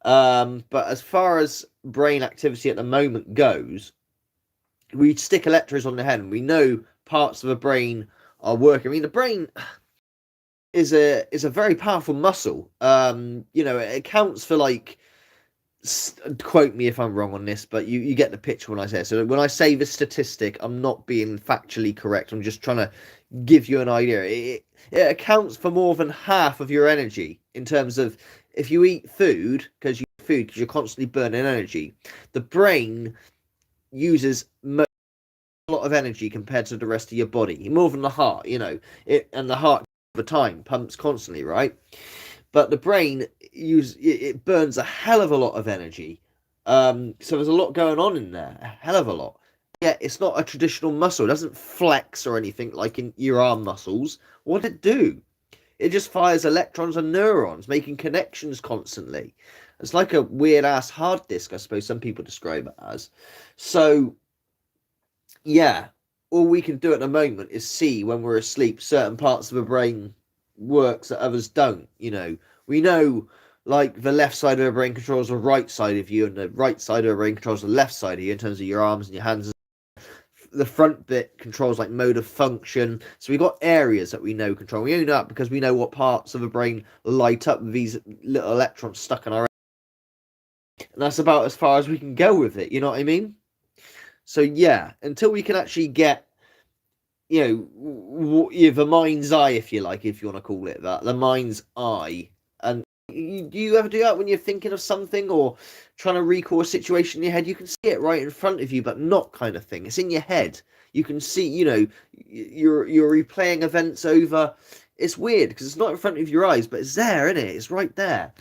But as far as brain activity at the moment goes, we stick electrodes on the head and we know parts of the brain are working. I mean, the brain is a very powerful muscle. It accounts for, like, quote me if I'm wrong on this, but you get the picture when I say it. So when I say this statistic, I'm not being factually correct. I'm just trying to give you an idea. It accounts for more than half of your energy in terms of if you eat food, because you're constantly burning energy. The brain uses a lot of energy compared to the rest of your body, more than the heart, and the heart the time pumps constantly, right? But the brain it burns a hell of a lot of energy, so there's a lot going on in there, a hell of a lot. Yeah, it's not a traditional muscle. It doesn't flex or anything like in your arm muscles. What does it do? It just fires electrons and neurons, making connections constantly. It's like a weird ass hard disk, I suppose some people describe it as. So yeah, all we can do at the moment is see when we're asleep certain parts of the brain works that others don't. We know, like, the left side of the brain controls the right side of you, and the right side of the brain controls the left side of you in terms of your arms and your hands. the front bit controls like mode of function. So we've got areas that we know control. We know that because we know what parts of the brain light up with these little electrons stuck in our head. And that's about as far as we can go with it, you know what I mean? So yeah, until we can actually get, you know, the mind's eye, if you like, if you want to call it that, the mind's eye. And do you ever do that when you're thinking of something or trying to recall a situation in your head? You can see it right in front of you, but not kind of thing. It's in your head. You can see, you know, you're replaying events over. It's weird because it's not in front of your eyes, but it's there, isn't it? It's right there.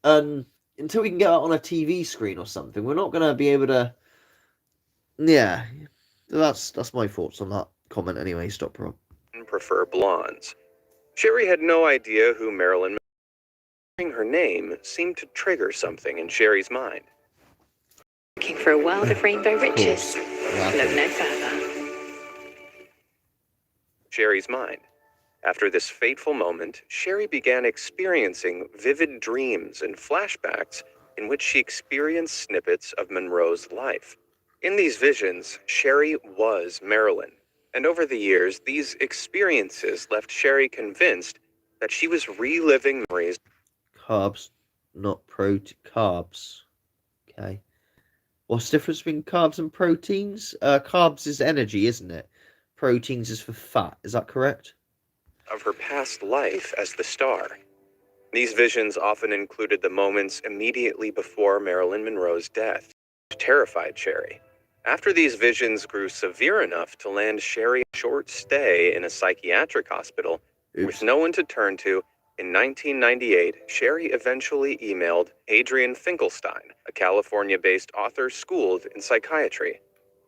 Until we can get it on a TV screen or something, we're not going to be able to. Yeah, that's my thoughts on that comment. Anyway, stop, Rob. Prefer blondes. Sherry had no idea who Marilyn. Her name seemed to trigger something in Sherry's mind. Looking for a world of rainbow riches. Look no further. Sherry's mind. After this fateful moment, Sherry began experiencing vivid dreams and flashbacks in which she experienced snippets of Monroe's life. In these visions, Sherry was Marilyn, and over the years, these experiences left Sherry convinced that she was reliving memories. Carbs, not carbs. Okay. What's the difference between carbs and proteins? Carbs is energy, isn't it? Proteins is for fat. Is that correct? Of her past life as the star. These visions often included the moments immediately before Marilyn Monroe's death, which terrified Sherry. After these visions grew severe enough to land Sherry a short stay in a psychiatric hospital with no one to turn to, in 1998, Sherry eventually emailed Adrian Finkelstein, a California-based author schooled in psychiatry.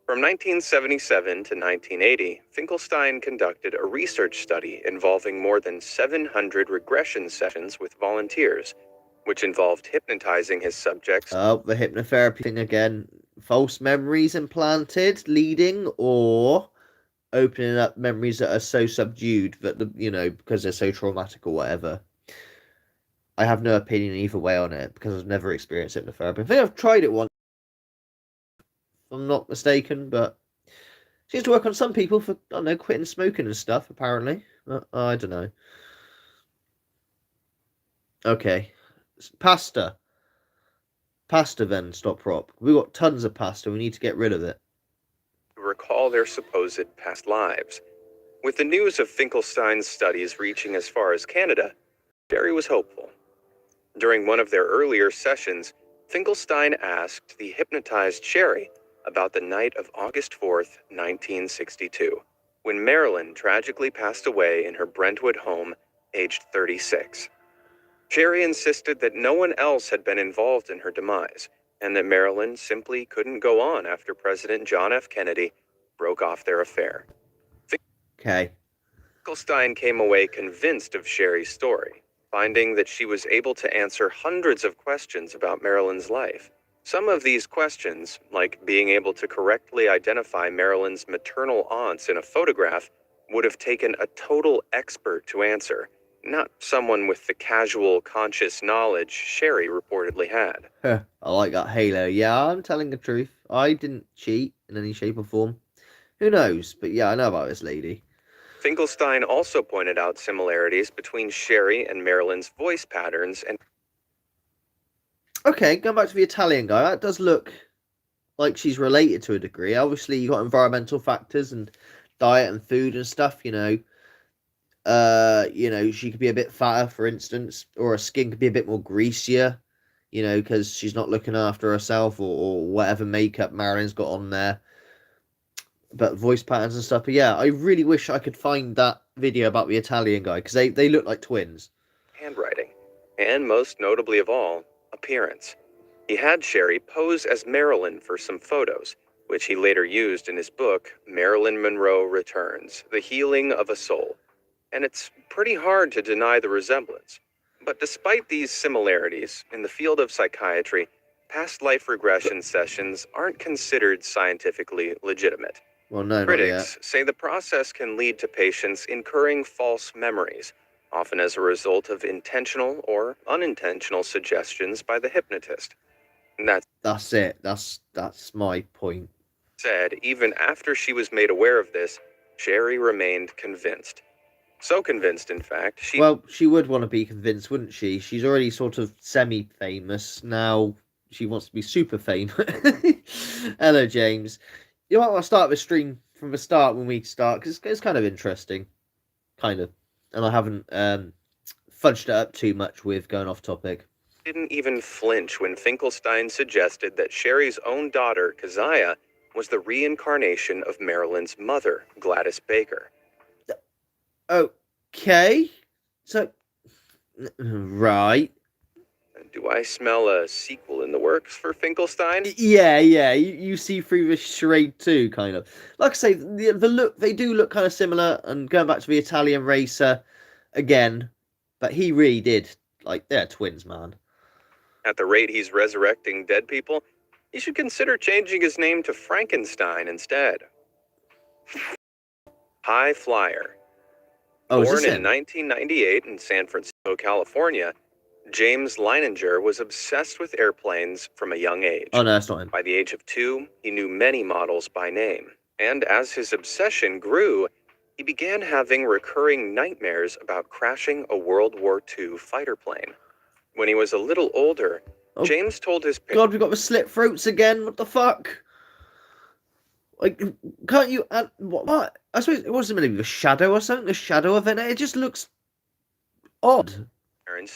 From 1977 to 1980, Finkelstein conducted a research study involving more than 700 regression sessions with volunteers, which involved hypnotizing his subjects. Oh, the hypnotherapy thing again. False memories implanted, leading, or opening up memories that are so subdued that, you know, because they're so traumatic or whatever. I have no opinion either way on it because I've never experienced hypnotherapy. I think I've tried it once, if I'm not mistaken, but it seems to work on some people for, I don't know, quitting smoking and stuff, apparently. I don't know. Okay. Pasta then, stop prop. We've got tons of pasta. We need to get rid of it. Recall their supposed past lives. With the news of Finkelstein's studies reaching as far as Canada, Sherry was hopeful. During one of their earlier sessions, Finkelstein asked the hypnotized Sherry about the night of August 4th, 1962, when Marilyn tragically passed away in her Brentwood home, aged 36. Sherry insisted that no one else had been involved in her demise, and that Marilyn simply couldn't go on after President John F. Kennedy broke off their affair. Okay. Finkelstein came away convinced of Sherry's story, finding that she was able to answer hundreds of questions about Marilyn's life. Some of these questions, like being able to correctly identify Marilyn's maternal aunts in a photograph, would have taken a total expert to answer, not someone with the casual, conscious knowledge Sherry reportedly had. I like that halo. Yeah, I'm telling the truth. I didn't cheat in any shape or form. Who knows? But yeah, I know about this lady. Finkelstein also pointed out similarities between Sherry and Marilyn's voice patterns and... Okay, going back to the Italian guy, that does look like she's related to a degree. Obviously, you got environmental factors and diet and food and stuff, you know. She could be a bit fatter, for instance, or her skin could be a bit more greasier, you know, because she's not looking after herself or whatever makeup Marilyn's got on there. But voice patterns and stuff. But yeah, I really wish I could find that video about the Italian guy because they look like twins. Handwriting, and most notably of all, appearance. He had Sherry pose as Marilyn for some photos, which he later used in his book, Marilyn Monroe Returns, The Healing of a Soul. And it's pretty hard to deny the resemblance. But despite these similarities, in the field of psychiatry, past life regression sessions aren't considered scientifically legitimate. Well, no, Critics say the process can lead to patients incurring false memories, often as a result of intentional or unintentional suggestions by the hypnotist. That's it. That's my point. said, even after she was made aware of this, Sherry remained convinced. So convinced, in fact, Well, she would want to be convinced, wouldn't she? She's already sort of semi-famous. Now she wants to be super famous. Hello, James. You might want to start the stream from the start when we start, because it's kind of interesting. Kind of. And I haven't fudged it up too much with going off topic. didn't even flinch when Finkelstein suggested that Sherry's own daughter, Keziah, was the reincarnation of Marilyn's mother, Gladys Baker. Okay. So, right. Do I smell a sequel in the works for Finkelstein? Yeah. You see through the charade too, kind of. Like I say, the look, they do look kind of similar. And going back to the Italian racer again, but he really did, like, they're twins, man. At the rate he's resurrecting dead people, he should consider changing his name to Frankenstein instead. High Flyer. Oh, is Born this in him? 1998 in San Francisco, California, James Leininger was obsessed with airplanes from a young age. Oh, no, that's not him. By the age of 2, he knew many models by name. And as his obsession grew, he began having recurring nightmares about crashing a World War II fighter plane. When he was a little older, Oh, James told his parents... God, we got the slit throats again. What the fuck? Like, can't you add... What? I suppose it wasn't maybe the shadow or something. The shadow of it. It just looks odd.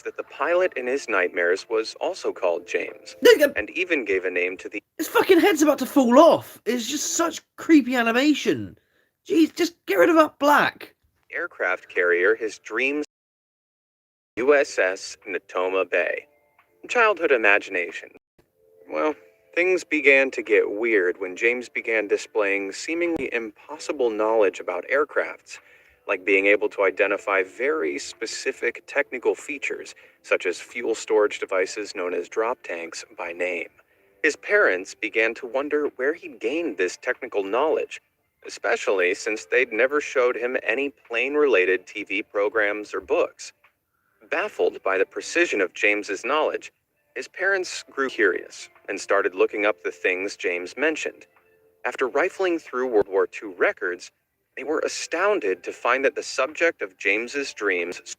that the pilot in his nightmares was also called James, and even gave a name to the... His fucking head's about to fall off. It's just such creepy animation. Jeez, just get rid of that black. aircraft carrier his dreams... USS Natoma Bay. Childhood imagination. Well, things began to get weird when James began displaying seemingly impossible knowledge about aircrafts, like being able to identify very specific technical features, such as fuel storage devices known as drop tanks, by name. His parents began to wonder where he'd gained this technical knowledge, especially since they'd never showed him any plane-related TV programs or books. Baffled by the precision of James's knowledge, his parents grew curious and started looking up the things James mentioned. After rifling through World War II records, they were astounded to find that the subject of James's dreams...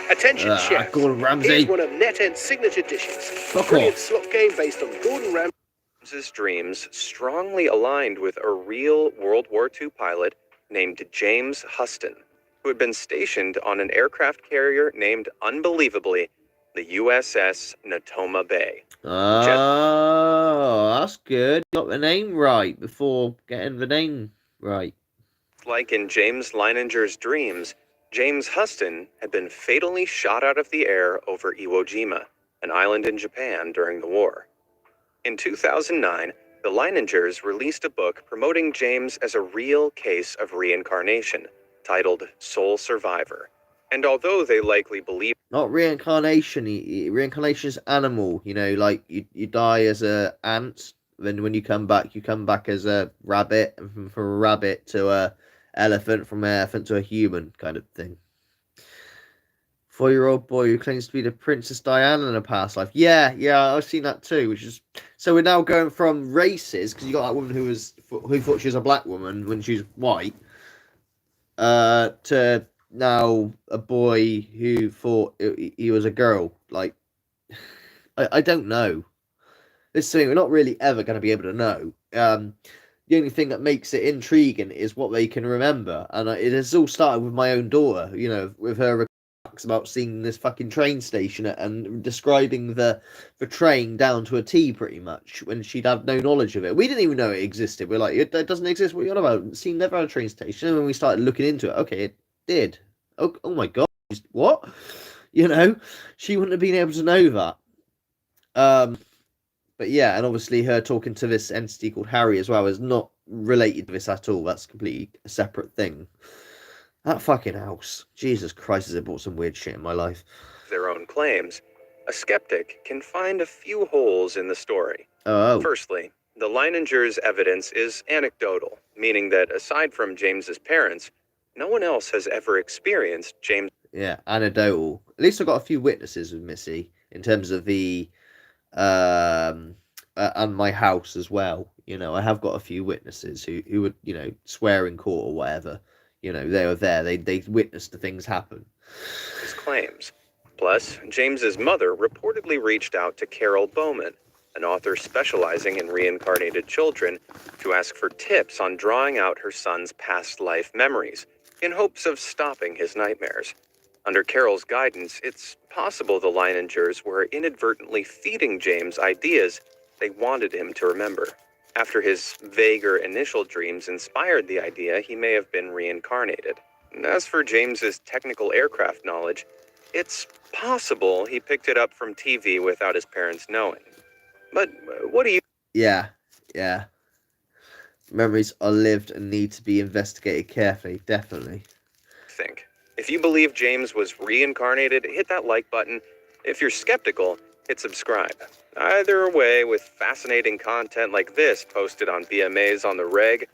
Attention, chef. Gordon Ramsay. Here's one of NetEd's signature dishes. Fuck Brilliant off. slot game based on Gordon Ramsay. James's dreams strongly aligned with a real World War II pilot named James Huston, who had been stationed on an aircraft carrier named, unbelievably, the USS Natoma Bay. Oh, that's good. Got the name right before getting the name right. Like in James Leininger's dreams, James Huston had been fatally shot out of the air over Iwo Jima, an island in Japan during the war. In 2009, the Leiningers released a book promoting James as a real case of reincarnation, titled Soul Survivor. And although they likely believe... Not reincarnation. Reincarnation is animal. You know, like you die as a ant, then when you come back as a rabbit, and from a rabbit to a elephant, from an elephant to a human, kind of thing. 4-year-old boy who claims to be the Princess Diana in a past life. Yeah, I've seen that too. Which is so we're now going from races, because you got that woman who thought she was a black woman when she was white, to now a boy who thought he was a girl. Like, I don't know. This is something we're not really ever going to be able to know. The only thing that makes it intriguing is what they can remember. And it has all started with my own daughter, you know, with her remarks about seeing this fucking train station and describing the train down to a T pretty much, when she'd had no knowledge of it. We didn't even know it existed. We're like, it doesn't exist. What are you on about? She never had a train station. And when we started looking into it, okay, it did. Oh my God. What? You know, she wouldn't have been able to know that. But yeah, and obviously her talking to this entity called Harry as well is not related to this at all. That's completely a separate thing. That fucking house. Jesus Christ, has it brought some weird shit in my life. their own claims, a skeptic can find a few holes in the story. Oh. Firstly, the Leiningers' evidence is anecdotal, meaning that aside from James's parents, no one else has ever experienced James. Yeah, anecdotal. At least I got a few witnesses with Missy in terms of the and my house as well. You know, I have got a few witnesses who would, you know, swear in court or whatever. You know, they were there. They witnessed the things happen. His claims. Plus, James's mother reportedly reached out to Carol Bowman, an author specializing in reincarnated children, to ask for tips on drawing out her son's past life memories, in hopes of stopping his nightmares. Under Carol's guidance, it's possible the Leiningers were inadvertently feeding James ideas they wanted him to remember. After his vaguer initial dreams inspired the idea he may have been reincarnated. As for James's technical aircraft knowledge, it's possible he picked it up from TV without his parents knowing. But what do you Yeah. Memories are lived and need to be investigated carefully, definitely. think? If you believe James was reincarnated, hit that like button. If you're skeptical, hit subscribe. Either way, with fascinating content like this posted on BMAs on the reg,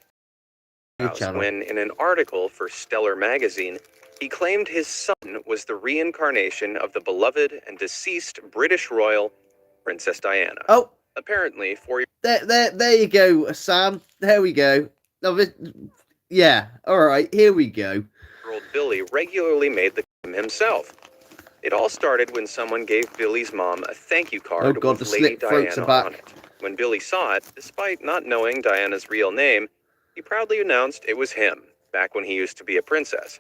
when in an article for Stellar magazine, he claimed his son was the reincarnation of the beloved and deceased British royal, Princess Diana. Oh, apparently 4 years. There you go, Sam. There we go. No, yeah, all right, here we go. Old Billy regularly made the claim himself. It all started when someone gave Billy's mom a thank you card with the Lady slit throats Diana are back. on it. When Billy saw it, despite not knowing Diana's real name, he proudly announced it was him, back when he used to be a princess.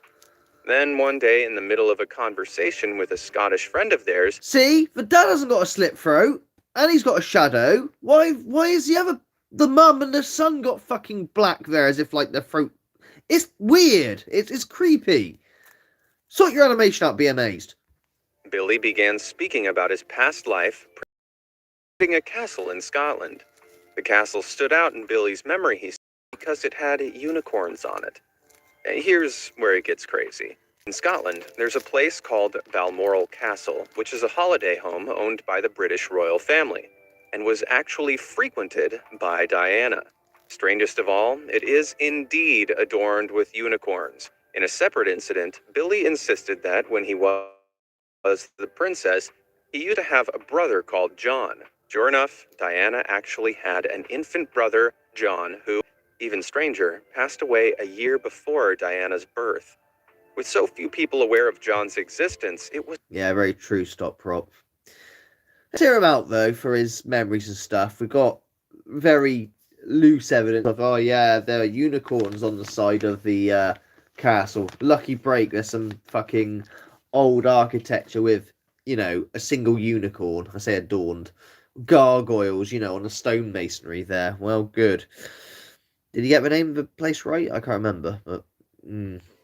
Then one day, in the middle of a conversation with a Scottish friend of theirs... See, the dad hasn't got a slit throat, and he's got a shadow. Why is the mum and the son got fucking black there, as if, like, their throat... It's weird. It's creepy. Sort your animation out, be amazed. Billy began speaking about his past life, a castle in Scotland. The castle stood out in Billy's memory, he said, because it had unicorns on it. Here's where it gets crazy. In Scotland, there's a place called Balmoral Castle, which is a holiday home owned by the British royal family, and was actually frequented by Diana. Strangest of all, it is indeed adorned with unicorns. In a separate incident, Billy insisted that when he was the princess, he used to have a brother called John. Sure enough, Diana actually had an infant brother, John, who, even stranger, passed away a year before Diana's birth. With so few people aware of John's existence, it was... Yeah, very true, stop prop. Let's hear him out, though, for his memories and stuff. We've got very loose evidence of, oh yeah, there are unicorns on the side of the castle. Lucky break, there's some fucking old architecture with, you know, a single unicorn. I say adorned. Gargoyles, you know, on the stonemasonry there. Well, good. Did he get the name of the place right? I can't remember. But,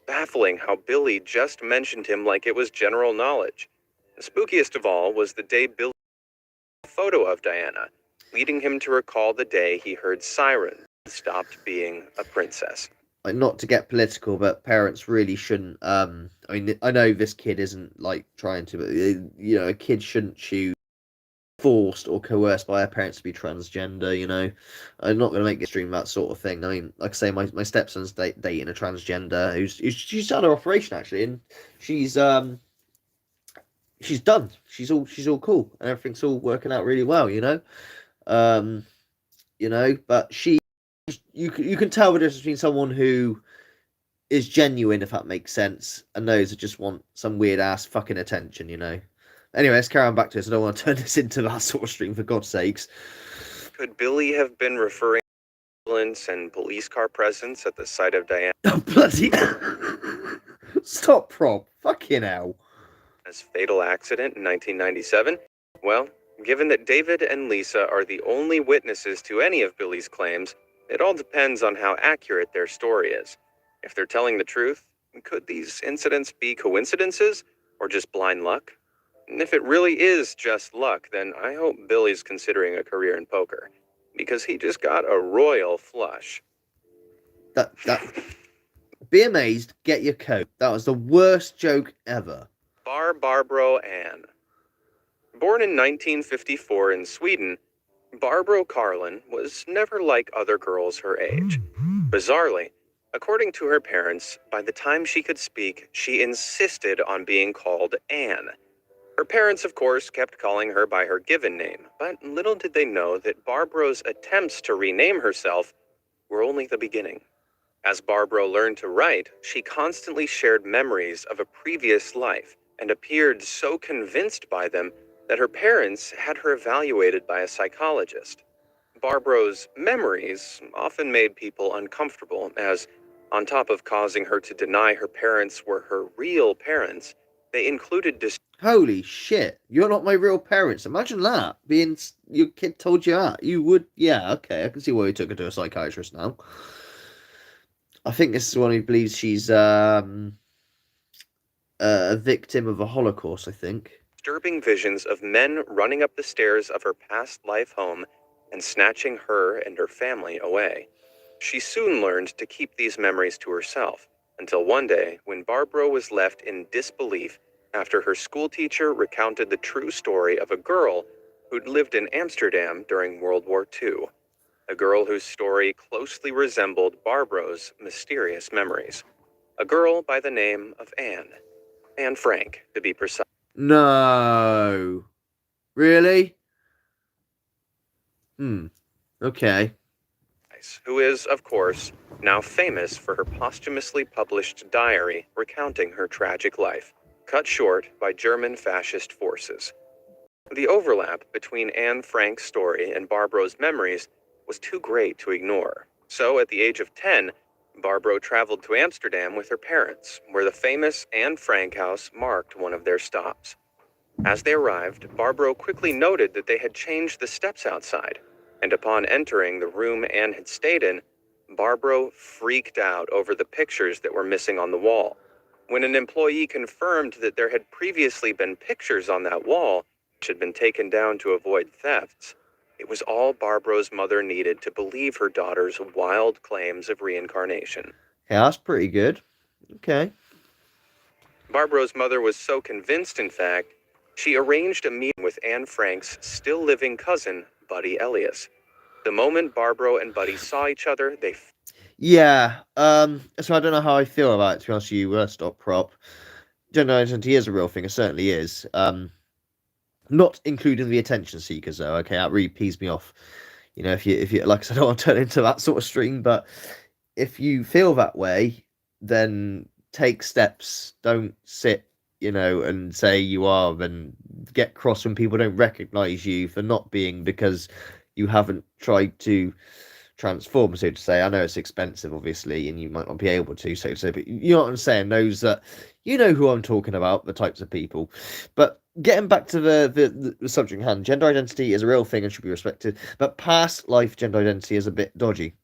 baffling how Billy just mentioned him like it was general knowledge. The spookiest of all was the day Billy took a photo of Diana, leading him to recall the day he heard sirens and stopped being a princess. Like, not to get political, but parents really shouldn't. I mean, I know this kid isn't like trying to, but you know, a kid shouldn't choose forced or coerced by their parents to be transgender. You know, I'm not going to make this stream that sort of thing. I mean, like I say, my stepson's dating a transgender she's had her operation actually, and she's done. She's all cool, and everything's all working out really well. You know, but you can tell the difference between someone who is genuine, if that makes sense, and those that just want some weird ass fucking attention. You know. Anyway, let's carry on back to this. I don't want to turn this into that sort of stream, for God's sakes. Could Billy have been referring to ambulance and police car presence at the site of Diana? Oh, bloody... Stop, prop. Fucking hell. As fatal accident in 1997? Well, given that David and Lisa are the only witnesses to any of Billy's claims, it all depends on how accurate their story is. If they're telling the truth, could these incidents be coincidences or just blind luck? And if it really is just luck, then I hope Billy's considering a career in poker, because he just got a royal flush. That Be amazed, get your coat. That was the worst joke ever. Barbro Ann. Born in 1954 in Sweden, Barbro Carlin was never like other girls her age. Bizarrely, according to her parents, by the time she could speak, she insisted on being called Anne. Her parents, of course, kept calling her by her given name, but little did they know that Barbro's attempts to rename herself were only the beginning. As Barbro learned to write, she constantly shared memories of a previous life and appeared so convinced by them that her parents had her evaluated by a psychologist. Barbro's memories often made people uncomfortable, as, on top of causing her to deny her parents were her real parents, they included Holy shit, you're not my real parents. Imagine that, being your kid told you that. You would, yeah, okay, I can see why you took her to a psychiatrist now. I think this is one who believes she's a victim of a Holocaust, I think. disturbing visions of men running up the stairs of her past life home and snatching her and her family away. She soon learned to keep these memories to herself, until one day when Barbro was left in disbelief after her schoolteacher recounted the true story of a girl who'd lived in Amsterdam during World War II. A girl whose story closely resembled Barbro's mysterious memories. A girl by the name of Anne. Anne Frank, to be precise. No. Really? Okay. Who is, of course, now famous for her posthumously published diary recounting her tragic life, cut short by German fascist forces. The overlap between Anne Frank's story and Barbro's memories was too great to ignore. So, at the age of 10, Barbro traveled to Amsterdam with her parents, where the famous Anne Frank house marked one of their stops. As they arrived, Barbro quickly noted that they had changed the steps outside, and upon entering the room Anne had stayed in, Barbro freaked out over the pictures that were missing on the wall. When an employee confirmed that there had previously been pictures on that wall, which had been taken down to avoid thefts, it was all Barbro's mother needed to believe her daughter's wild claims of reincarnation. Yeah, that's pretty good. Okay. Barbro's mother was so convinced, in fact, she arranged a meeting with Anne Frank's still living cousin, Buddy Elias. The moment Barbro and Buddy saw each other, they... Yeah, so I don't know how I feel about it, to be honest with you, Stop Prop. Gender identity is a real thing, it certainly is. Not including the attention seekers, though, okay, that really pees me off. You know, if you, like I said, I don't want to turn into that sort of stream, but if you feel that way, then take steps. Don't sit, and say you are, and get cross when people don't recognize you for not being, because you haven't tried to transform, so to say. I know it's expensive, obviously, and you might not be able to, so to say, but you know what I'm saying, those that, you know who I'm talking about, the types of people. But getting back to the subject at hand, gender identity is a real thing and should be respected, but past life gender identity is a bit dodgy.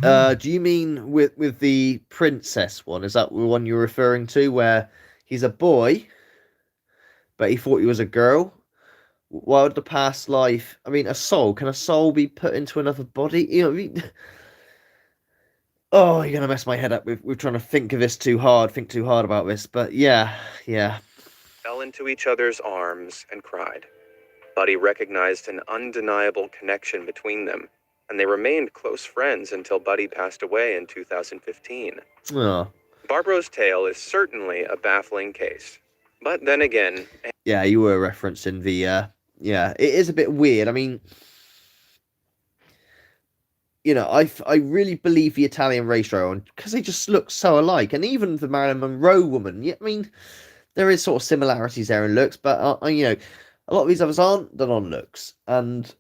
Do you mean with the princess one? Is that the one you're referring to, where he's a boy, but he thought he was a girl? Why would the past life? I mean, can a soul be put into another body? Oh, you're gonna mess my head up with trying to think too hard about this. But yeah. fell into each other's arms and cried. Buddy recognized an undeniable connection between them, and they remained close friends until Buddy passed away in 2015. Oh. Barbro's tale is certainly a baffling case. But then again... Yeah, you were referencing the... yeah, it is a bit weird. I mean, I really believe the Italian race driver, because they just look so alike. And even the Marilyn Monroe woman, I mean, there is sort of similarities there in looks, but, a lot of these others aren't done on looks. And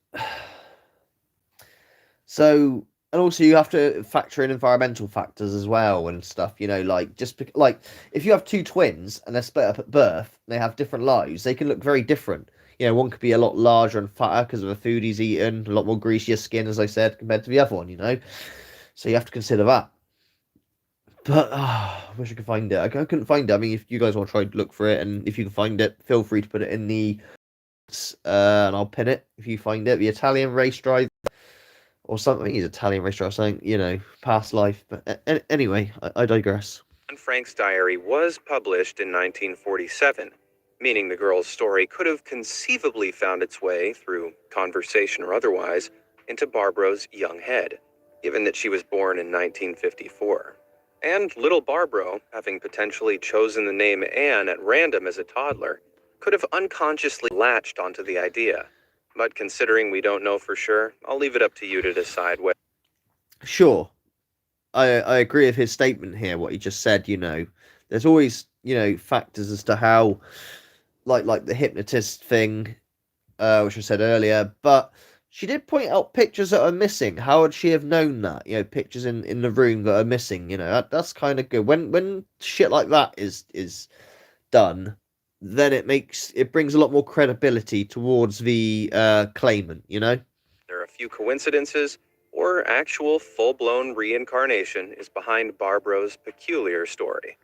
so, and also you have to factor in environmental factors as well and stuff, like if you have two twins and they're split up at birth, and they have different lives, they can look very different. One could be a lot larger and fatter because of the food he's eaten, a lot more greasier skin, as I said, compared to the other one, So you have to consider that. But, I wish I could find it. I couldn't find it. I mean, if you guys want to try to look for it, and if you can find it, feel free to put it in the... and I'll pin it if you find it. The Italian race driver, or something. He's Italian race driver, something, past life. But anyway, I digress. Anne Frank's diary was published in 1947. Meaning the girl's story could have conceivably found its way, through conversation or otherwise, into Barbro's young head, given that she was born in 1954. And little Barbro, having potentially chosen the name Anne at random as a toddler, could have unconsciously latched onto the idea. But considering we don't know for sure, I'll leave it up to you to decide whether... Sure, I agree with his statement here, what he just said, There's always, factors as to how, like the hypnotist thing, which I said earlier, but she did point out pictures that are missing. How would she have known that? Pictures in the room that are missing, that's kind of good. When shit like that is done, then it brings a lot more credibility towards the claimant, there are a few coincidences or actual full-blown reincarnation is behind Barbro's peculiar story.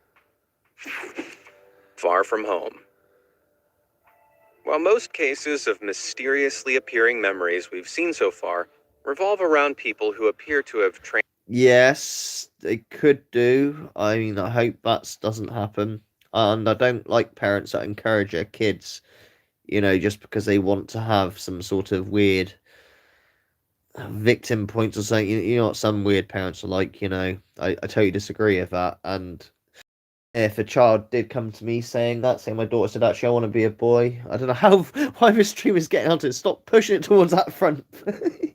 Far from home. While most cases of mysteriously appearing memories we've seen so far revolve around people who appear to have trained... Yes, they could do. I mean, I hope that doesn't happen. And I don't like parents that encourage their kids, just because they want to have some sort of weird victim points or something. You know what some weird parents are like, I totally disagree with that. And if a child did come to me saying my daughter said, actually, I want to be a boy, I don't know why this stream is getting onto it. Stop pushing it towards that front.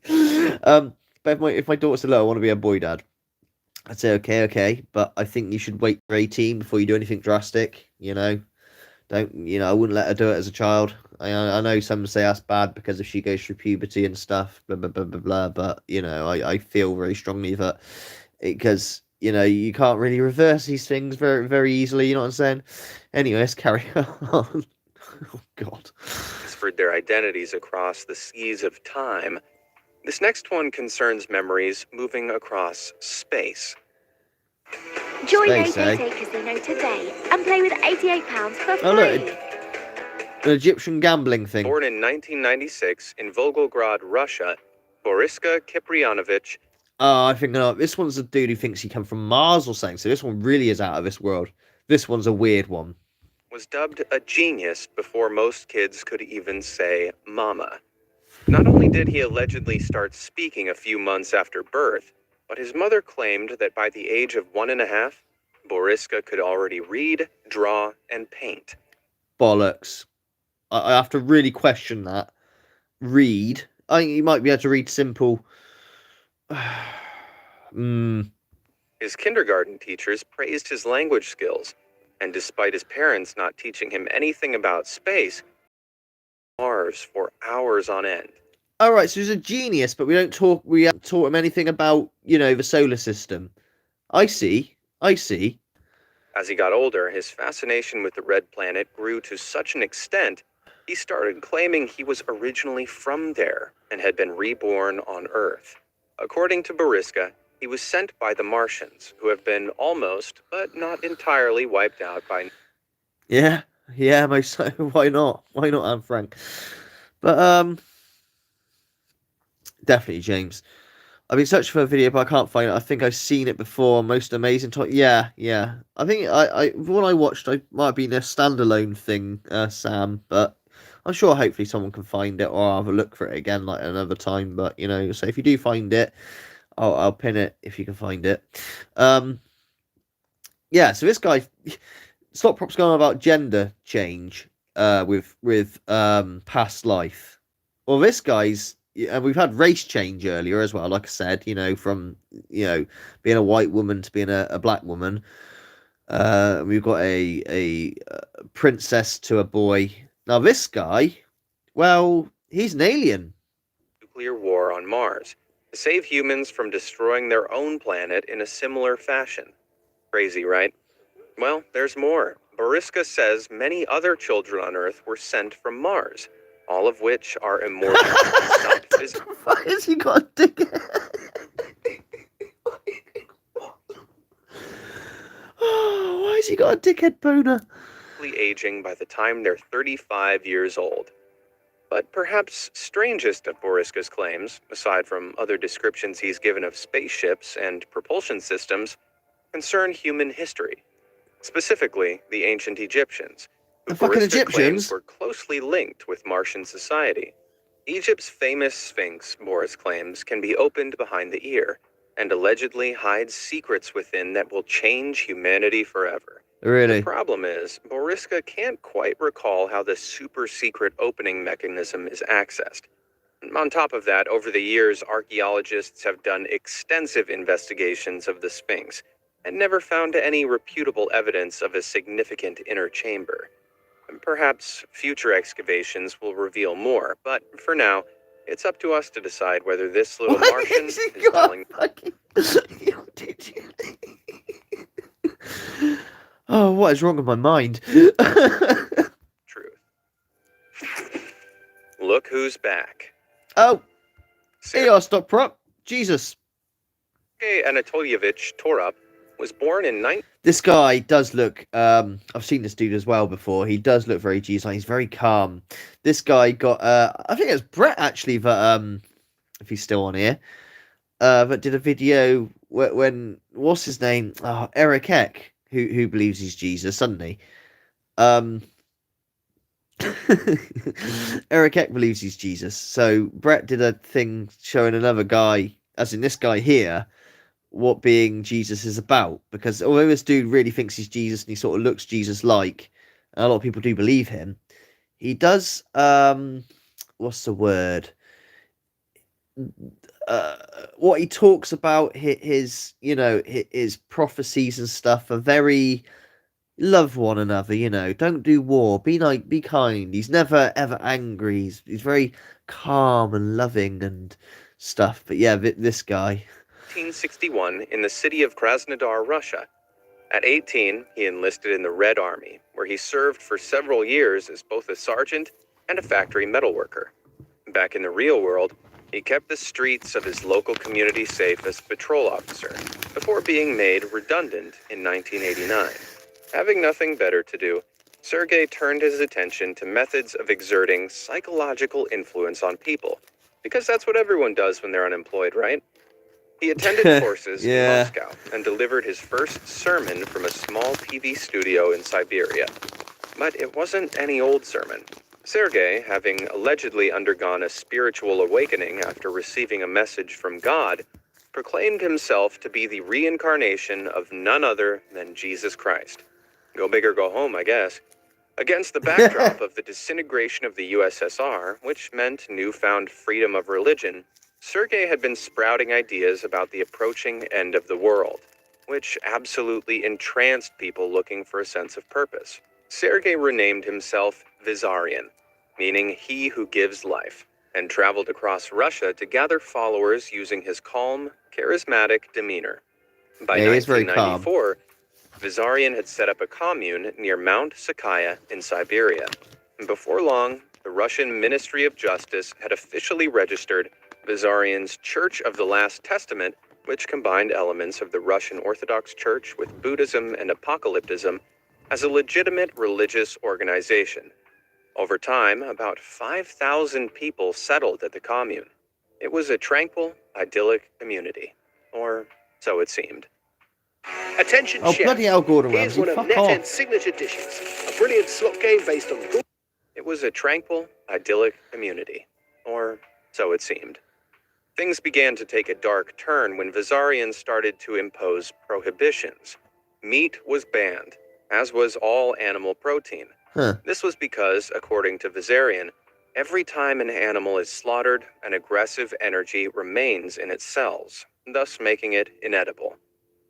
But if my daughter said, look, I want to be a boy, Dad, I'd say, okay, but I think you should wait for 18 before you do anything drastic, Don't, I wouldn't let her do it as a child. I know some say that's bad because if she goes through puberty and stuff, blah, blah, blah, blah, blah, but, I feel very strongly that because, you can't really reverse these things very, very easily, you know what I'm saying? Anyway, let's carry on. Oh, God. Transferred their identities across the seas of time. This next one concerns memories moving across space. Join Space, 888 Casino today and play with £88 for free. Oh, look, an Egyptian gambling thing. Born in 1996 in Volgograd, Russia, Boriska Kiprianovich... I think this one's a dude who thinks he come from Mars or something, so this one really is out of this world. This one's a weird one. was dubbed a genius before most kids could even say mama. Not only did he allegedly start speaking a few months after birth, but his mother claimed that by the age of 1.5, Boriska could already read, draw, and paint. Bollocks. I have to really question that. Read? I think you might be able to read simple. His kindergarten teachers praised his language skills, and despite his parents not teaching him anything about space, Mars for hours on end. All right, so he's a genius, but we haven't taught him anything about, the solar system. I see. As he got older, his fascination with the red planet grew to such an extent, he started claiming he was originally from there and had been reborn on Earth. According to Boriska, he was sent by the Martians, who have been almost, but not entirely wiped out by... Yeah, why not? Why not, Anne Frank? But, definitely, James. I've been searching for a video, but I can't find it. I think I've seen it before. Most amazing talk. Yeah. I think when I watched, I might have been a standalone thing, Sam, but I'm sure hopefully someone can find it, or I'll have a look for it again like another time. But so if you do find it, I'll pin it if you can find it. Yeah. So this guy, Slot Prop's going on about gender change, with past life. Well, this guy's. And we've had race change earlier as well, like I said, from, being a white woman to being a black woman. We've got a princess to a boy. Now, this guy, well, he's an alien. Nuclear war on Mars to save humans from destroying their own planet in a similar fashion. Crazy, right? Well, there's more. Boriska says many other children on Earth were sent from Mars, all of which are immortal and not physical. Why has he got a dick? Why has he got a dickhead boner? Aging by the time they're 35 years old. But perhaps strangest of Boriska's claims, aside from other descriptions he's given of spaceships and propulsion systems, concern human history. Specifically, the ancient Egyptians. The fucking Egyptians were closely linked with Martian society. Egypt's famous Sphinx, Boris claims, can be opened behind the ear, and allegedly hides secrets within that will change humanity forever. The Really? problem is, Boriska can't quite recall how the super-secret opening mechanism is accessed. On top of that, over the years, archaeologists have done extensive investigations of the Sphinx and never found any reputable evidence of a significant inner chamber. Perhaps future excavations will reveal more, but for now, it's up to us to decide whether this little Martian is telling... Oh, what is wrong with my mind? truth. Look who's back. Oh, Sergei here you are, stop prop. Jesus. Anatolievich Torop was born in This guy does look, I've seen this dude as well before. He does look very Jesus. He's very calm. This guy got, I think it was Brett actually that, if he's still on here, that did a video when what's his name? Oh, Eric Eck, who believes he's Jesus, suddenly. Eric Eck believes he's Jesus. So Brett did a thing showing another guy, as in this guy here, what being Jesus is about. Because although this dude really thinks he's Jesus and he sort of looks Jesus-like, and a lot of people do believe him, he does, what's the word? What he talks about, his prophecies and stuff are very love one another, don't do war, be kind. He's never ever angry. He's very calm and loving and stuff. But yeah, this guy. 1861 in the city of Krasnodar, Russia. At 18, he enlisted in the Red Army, where he served for several years as both a sergeant and a factory metalworker. Back in the real world, he kept the streets of his local community safe as patrol officer, before being made redundant in 1989. Having nothing better to do, Sergei turned his attention to methods of exerting psychological influence on people, because that's what everyone does when they're unemployed, right? He attended courses in Moscow and delivered his first sermon from a small TV studio in Siberia. But it wasn't any old sermon. Sergei, having allegedly undergone a spiritual awakening after receiving a message from God, proclaimed himself to be the reincarnation of none other than Jesus Christ. Go big or go home, I guess. Against the backdrop of the disintegration of the USSR, which meant newfound freedom of religion, Sergei had been sprouting ideas about the approaching end of the world, which absolutely entranced people looking for a sense of purpose. Sergei renamed himself Vizarian, meaning he who gives life, and traveled across Russia to gather followers using his calm, charismatic demeanor. By 1994, Vizarian had set up a commune near Mount Sakaya in Siberia. Before long, the Russian Ministry of Justice had officially registered Vizarian's Church of the Last Testament, which combined elements of the Russian Orthodox Church with Buddhism and Apocalypticism, as a legitimate religious organization. Over time, about 5,000 people settled at the commune. It was a tranquil, idyllic community. Or so it seemed. Attention, Oh, chef. bloody hell, Gordon Here's Ramsay, one of fuck NetEd's off. signature dishes. A brilliant slot game based on... It was a tranquil, idyllic community. Or so it seemed. Things began to take a dark turn when Vizarian started to impose prohibitions. Meat was banned, as was all animal protein. This was because, according to Vizarian, every time an animal is slaughtered, an aggressive energy remains in its cells, thus making it inedible.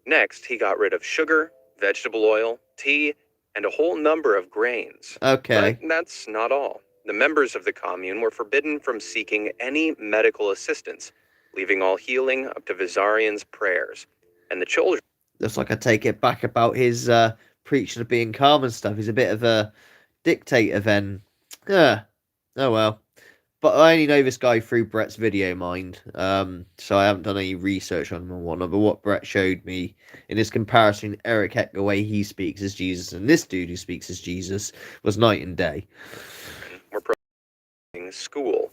Next, he got rid of sugar, vegetable oil, tea, and a whole number of grains. Okay. But that's not all. The members of the commune were forbidden from seeking any medical assistance, leaving all healing up to Vizarian's prayers. And the children... Looks like I take it back about his preaching of being calm and stuff. He's a bit of a dictator then. Oh well. But I only know this guy through Brett's video, mind. So I haven't done any research on him or whatnot. But what Brett showed me in his comparison, Eric Heck, the way he speaks as Jesus, and this dude who speaks as Jesus, was night and day. were providing school.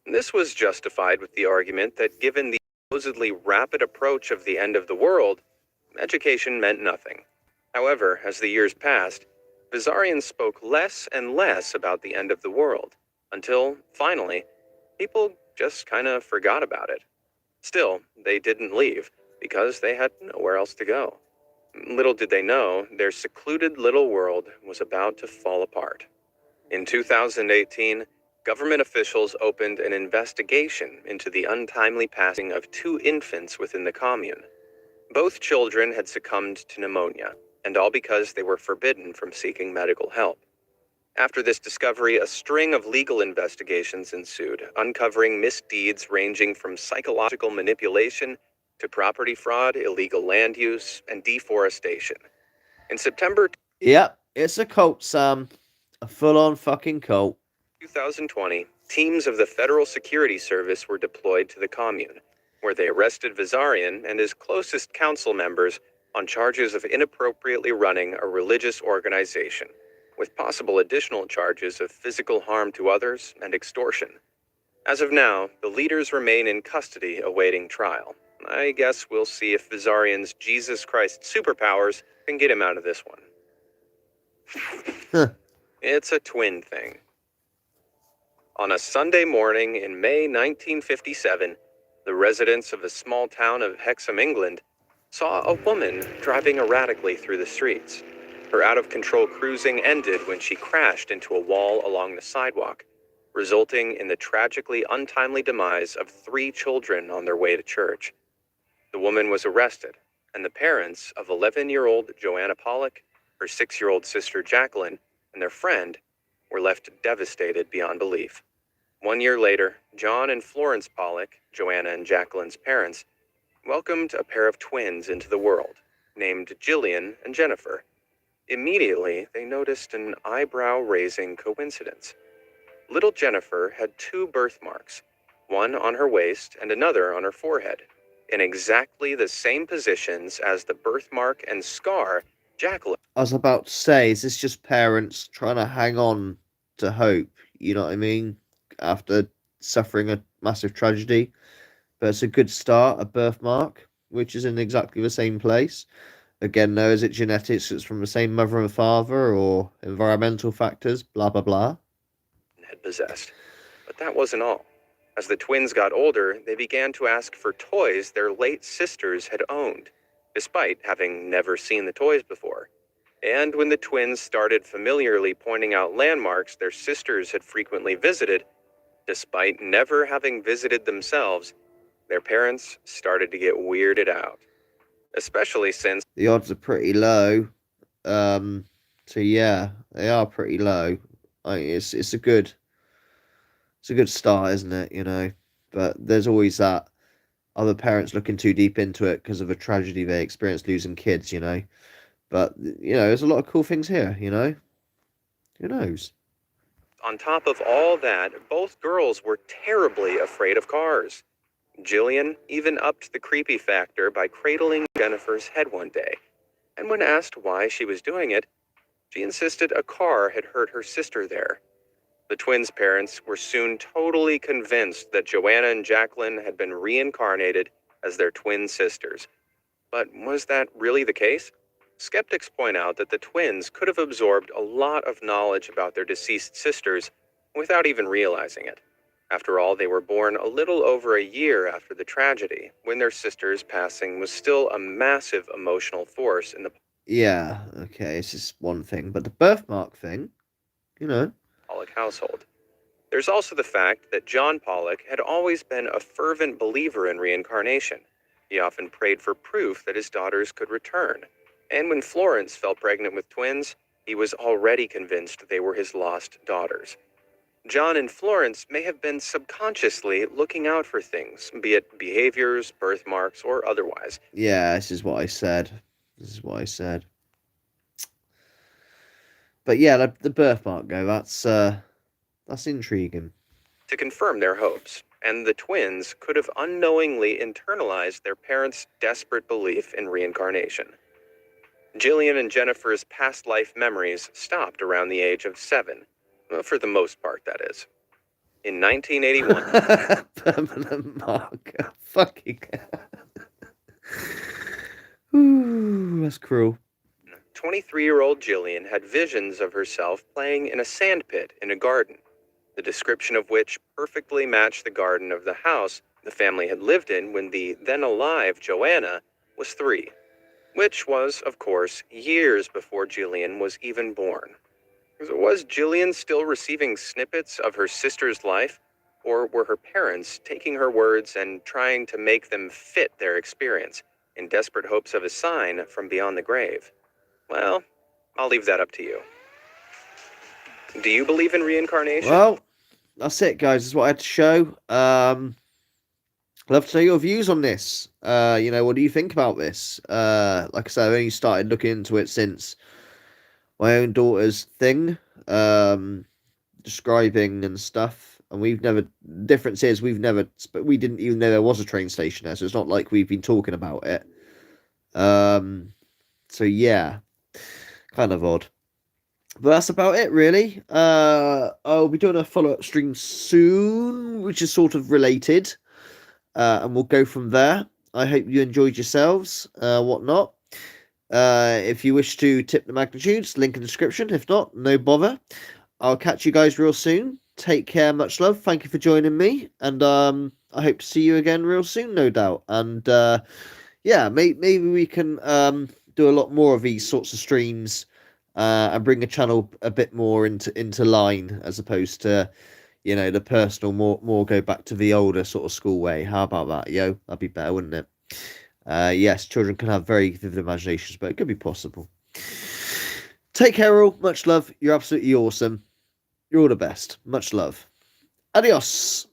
This was justified with the argument that given the supposedly rapid approach of the end of the world, education meant nothing. However, as the years passed, Vizarian spoke less and less about the end of the world, until, finally, people just kind of forgot about it. Still, they didn't leave because they had nowhere else to go. Little did they know, their secluded little world was about to fall apart. In 2018, government officials opened an investigation into the untimely passing of 2 infants within the commune. Both children had succumbed to pneumonia, and all because they were forbidden from seeking medical help. After this discovery, a string of legal investigations ensued, uncovering misdeeds ranging from psychological manipulation to property fraud, illegal land use, and deforestation. In September Yep, it's a cult, Sam. A full-on fucking cult. 2020, teams of the Federal Security Service were deployed to the commune, where they arrested Vizarian and his closest council members on charges of inappropriately running a religious organization, with possible additional charges of physical harm to others and extortion. As of now, the leaders remain in custody awaiting trial. I guess we'll see if Vizarian's Jesus Christ superpowers can get him out of this one. It's a twin thing. On a Sunday morning in May 1957, the residents of a small town of Hexham, England, saw a woman driving erratically through the streets. Her out-of-control cruising ended when she crashed into a wall along the sidewalk, resulting in the tragically untimely demise of 3 children on their way to church. The woman was arrested, and the parents of 11-year-old Joanna Pollock, her 6-year-old sister Jacqueline, and their friend were left devastated beyond belief. 1 year later, John and Florence Pollock, Joanna and Jacqueline's parents, welcomed a pair of twins into the world, named Jillian and Jennifer. Immediately, they noticed an eyebrow-raising coincidence. Little Jennifer had 2 birthmarks, one on her waist and another on her forehead, in exactly the same positions as the birthmark and scar Jacqueline. I was about to say, is this just parents trying to hang on to hope? You know what I mean? After suffering a massive tragedy. But it's a good start, a birthmark, which is in exactly the same place. Again, though, is it genetics? It's from the same mother and father, or environmental factors, blah, blah, blah. Had possessed. But that wasn't all. As the twins got older, they began to ask for toys their late sisters had owned, despite having never seen the toys before. And when the twins started familiarly pointing out landmarks their sisters had frequently visited, despite never having visited themselves, their parents started to get weirded out. Especially since the odds are pretty low. So yeah, they are pretty low. It's a good start, isn't it? You know, but there's always that other parents looking too deep into it because of a tragedy they experienced losing kids. You know, but you know, there's a lot of cool things here. You know, who knows? On top of all that, both girls were terribly afraid of cars. Jillian even upped the creepy factor by cradling Jennifer's head one day, and when asked why she was doing it, she insisted a car had hurt her sister there. The twins' parents were soon totally convinced that Joanna and Jacqueline had been reincarnated as their twin sisters. But was that really the case? Skeptics point out that the twins could have absorbed a lot of knowledge about their deceased sisters without even realizing it. After all, they were born a little over a year after the tragedy, when their sister's passing was still a massive emotional force in the Yeah, okay, it's just one thing. But the birthmark thing, you know. Pollock household. There's also the fact that John Pollock had always been a fervent believer in reincarnation. He often prayed for proof that his daughters could return. And when Florence fell pregnant with twins, he was already convinced they were his lost daughters. John and Florence may have been subconsciously looking out for things, be it behaviors, birthmarks, or otherwise. Yeah, this is what I said. But yeah, the birthmark go, that's intriguing. To confirm their hopes, and the twins could have unknowingly internalized their parents' desperate belief in reincarnation. Jillian and Jennifer's past life memories stopped around the age of 7. For the most part, that is. In 1981... Permanent marker. Fucking Ooh, that's cruel. 23-year-old Jillian had visions of herself playing in a sandpit in a garden, the description of which perfectly matched the garden of the house the family had lived in when the then-alive Joanna was 3, which was, of course, years before Jillian was even born. Was Jillian still receiving snippets of her sister's life, or were her parents taking her words and trying to make them fit their experience in desperate hopes of a sign from beyond the grave? Well, I'll leave that up to you. Do you believe in reincarnation? Well, that's it, guys. That's what I had to show. Love to know your views on this. What do you think about this? Like I said, I've only started looking into it since my own daughter's thing, describing and stuff. And we didn't even know there was a train station there, so it's not like we've been talking about it. So yeah, kind of odd. But that's about it, really. I'll be doing a follow-up stream soon, which is sort of related. And we'll go from there. I hope you enjoyed yourselves, whatnot. If you wish to tip the magnitudes, link in the description. If not, no bother. I'll catch you guys real soon. Take care, much love. Thank you for joining me. And I hope to see you again real soon, no doubt. And maybe we can do a lot more of these sorts of streams and bring the channel a bit more into line, as opposed to the personal, more go back to the older sort of school way. How about that, yo? That'd be better, wouldn't it? Yes, children can have very vivid imaginations, but it could be possible. Take care, all. Much love. You're absolutely awesome. You're all the best. Much love. Adios.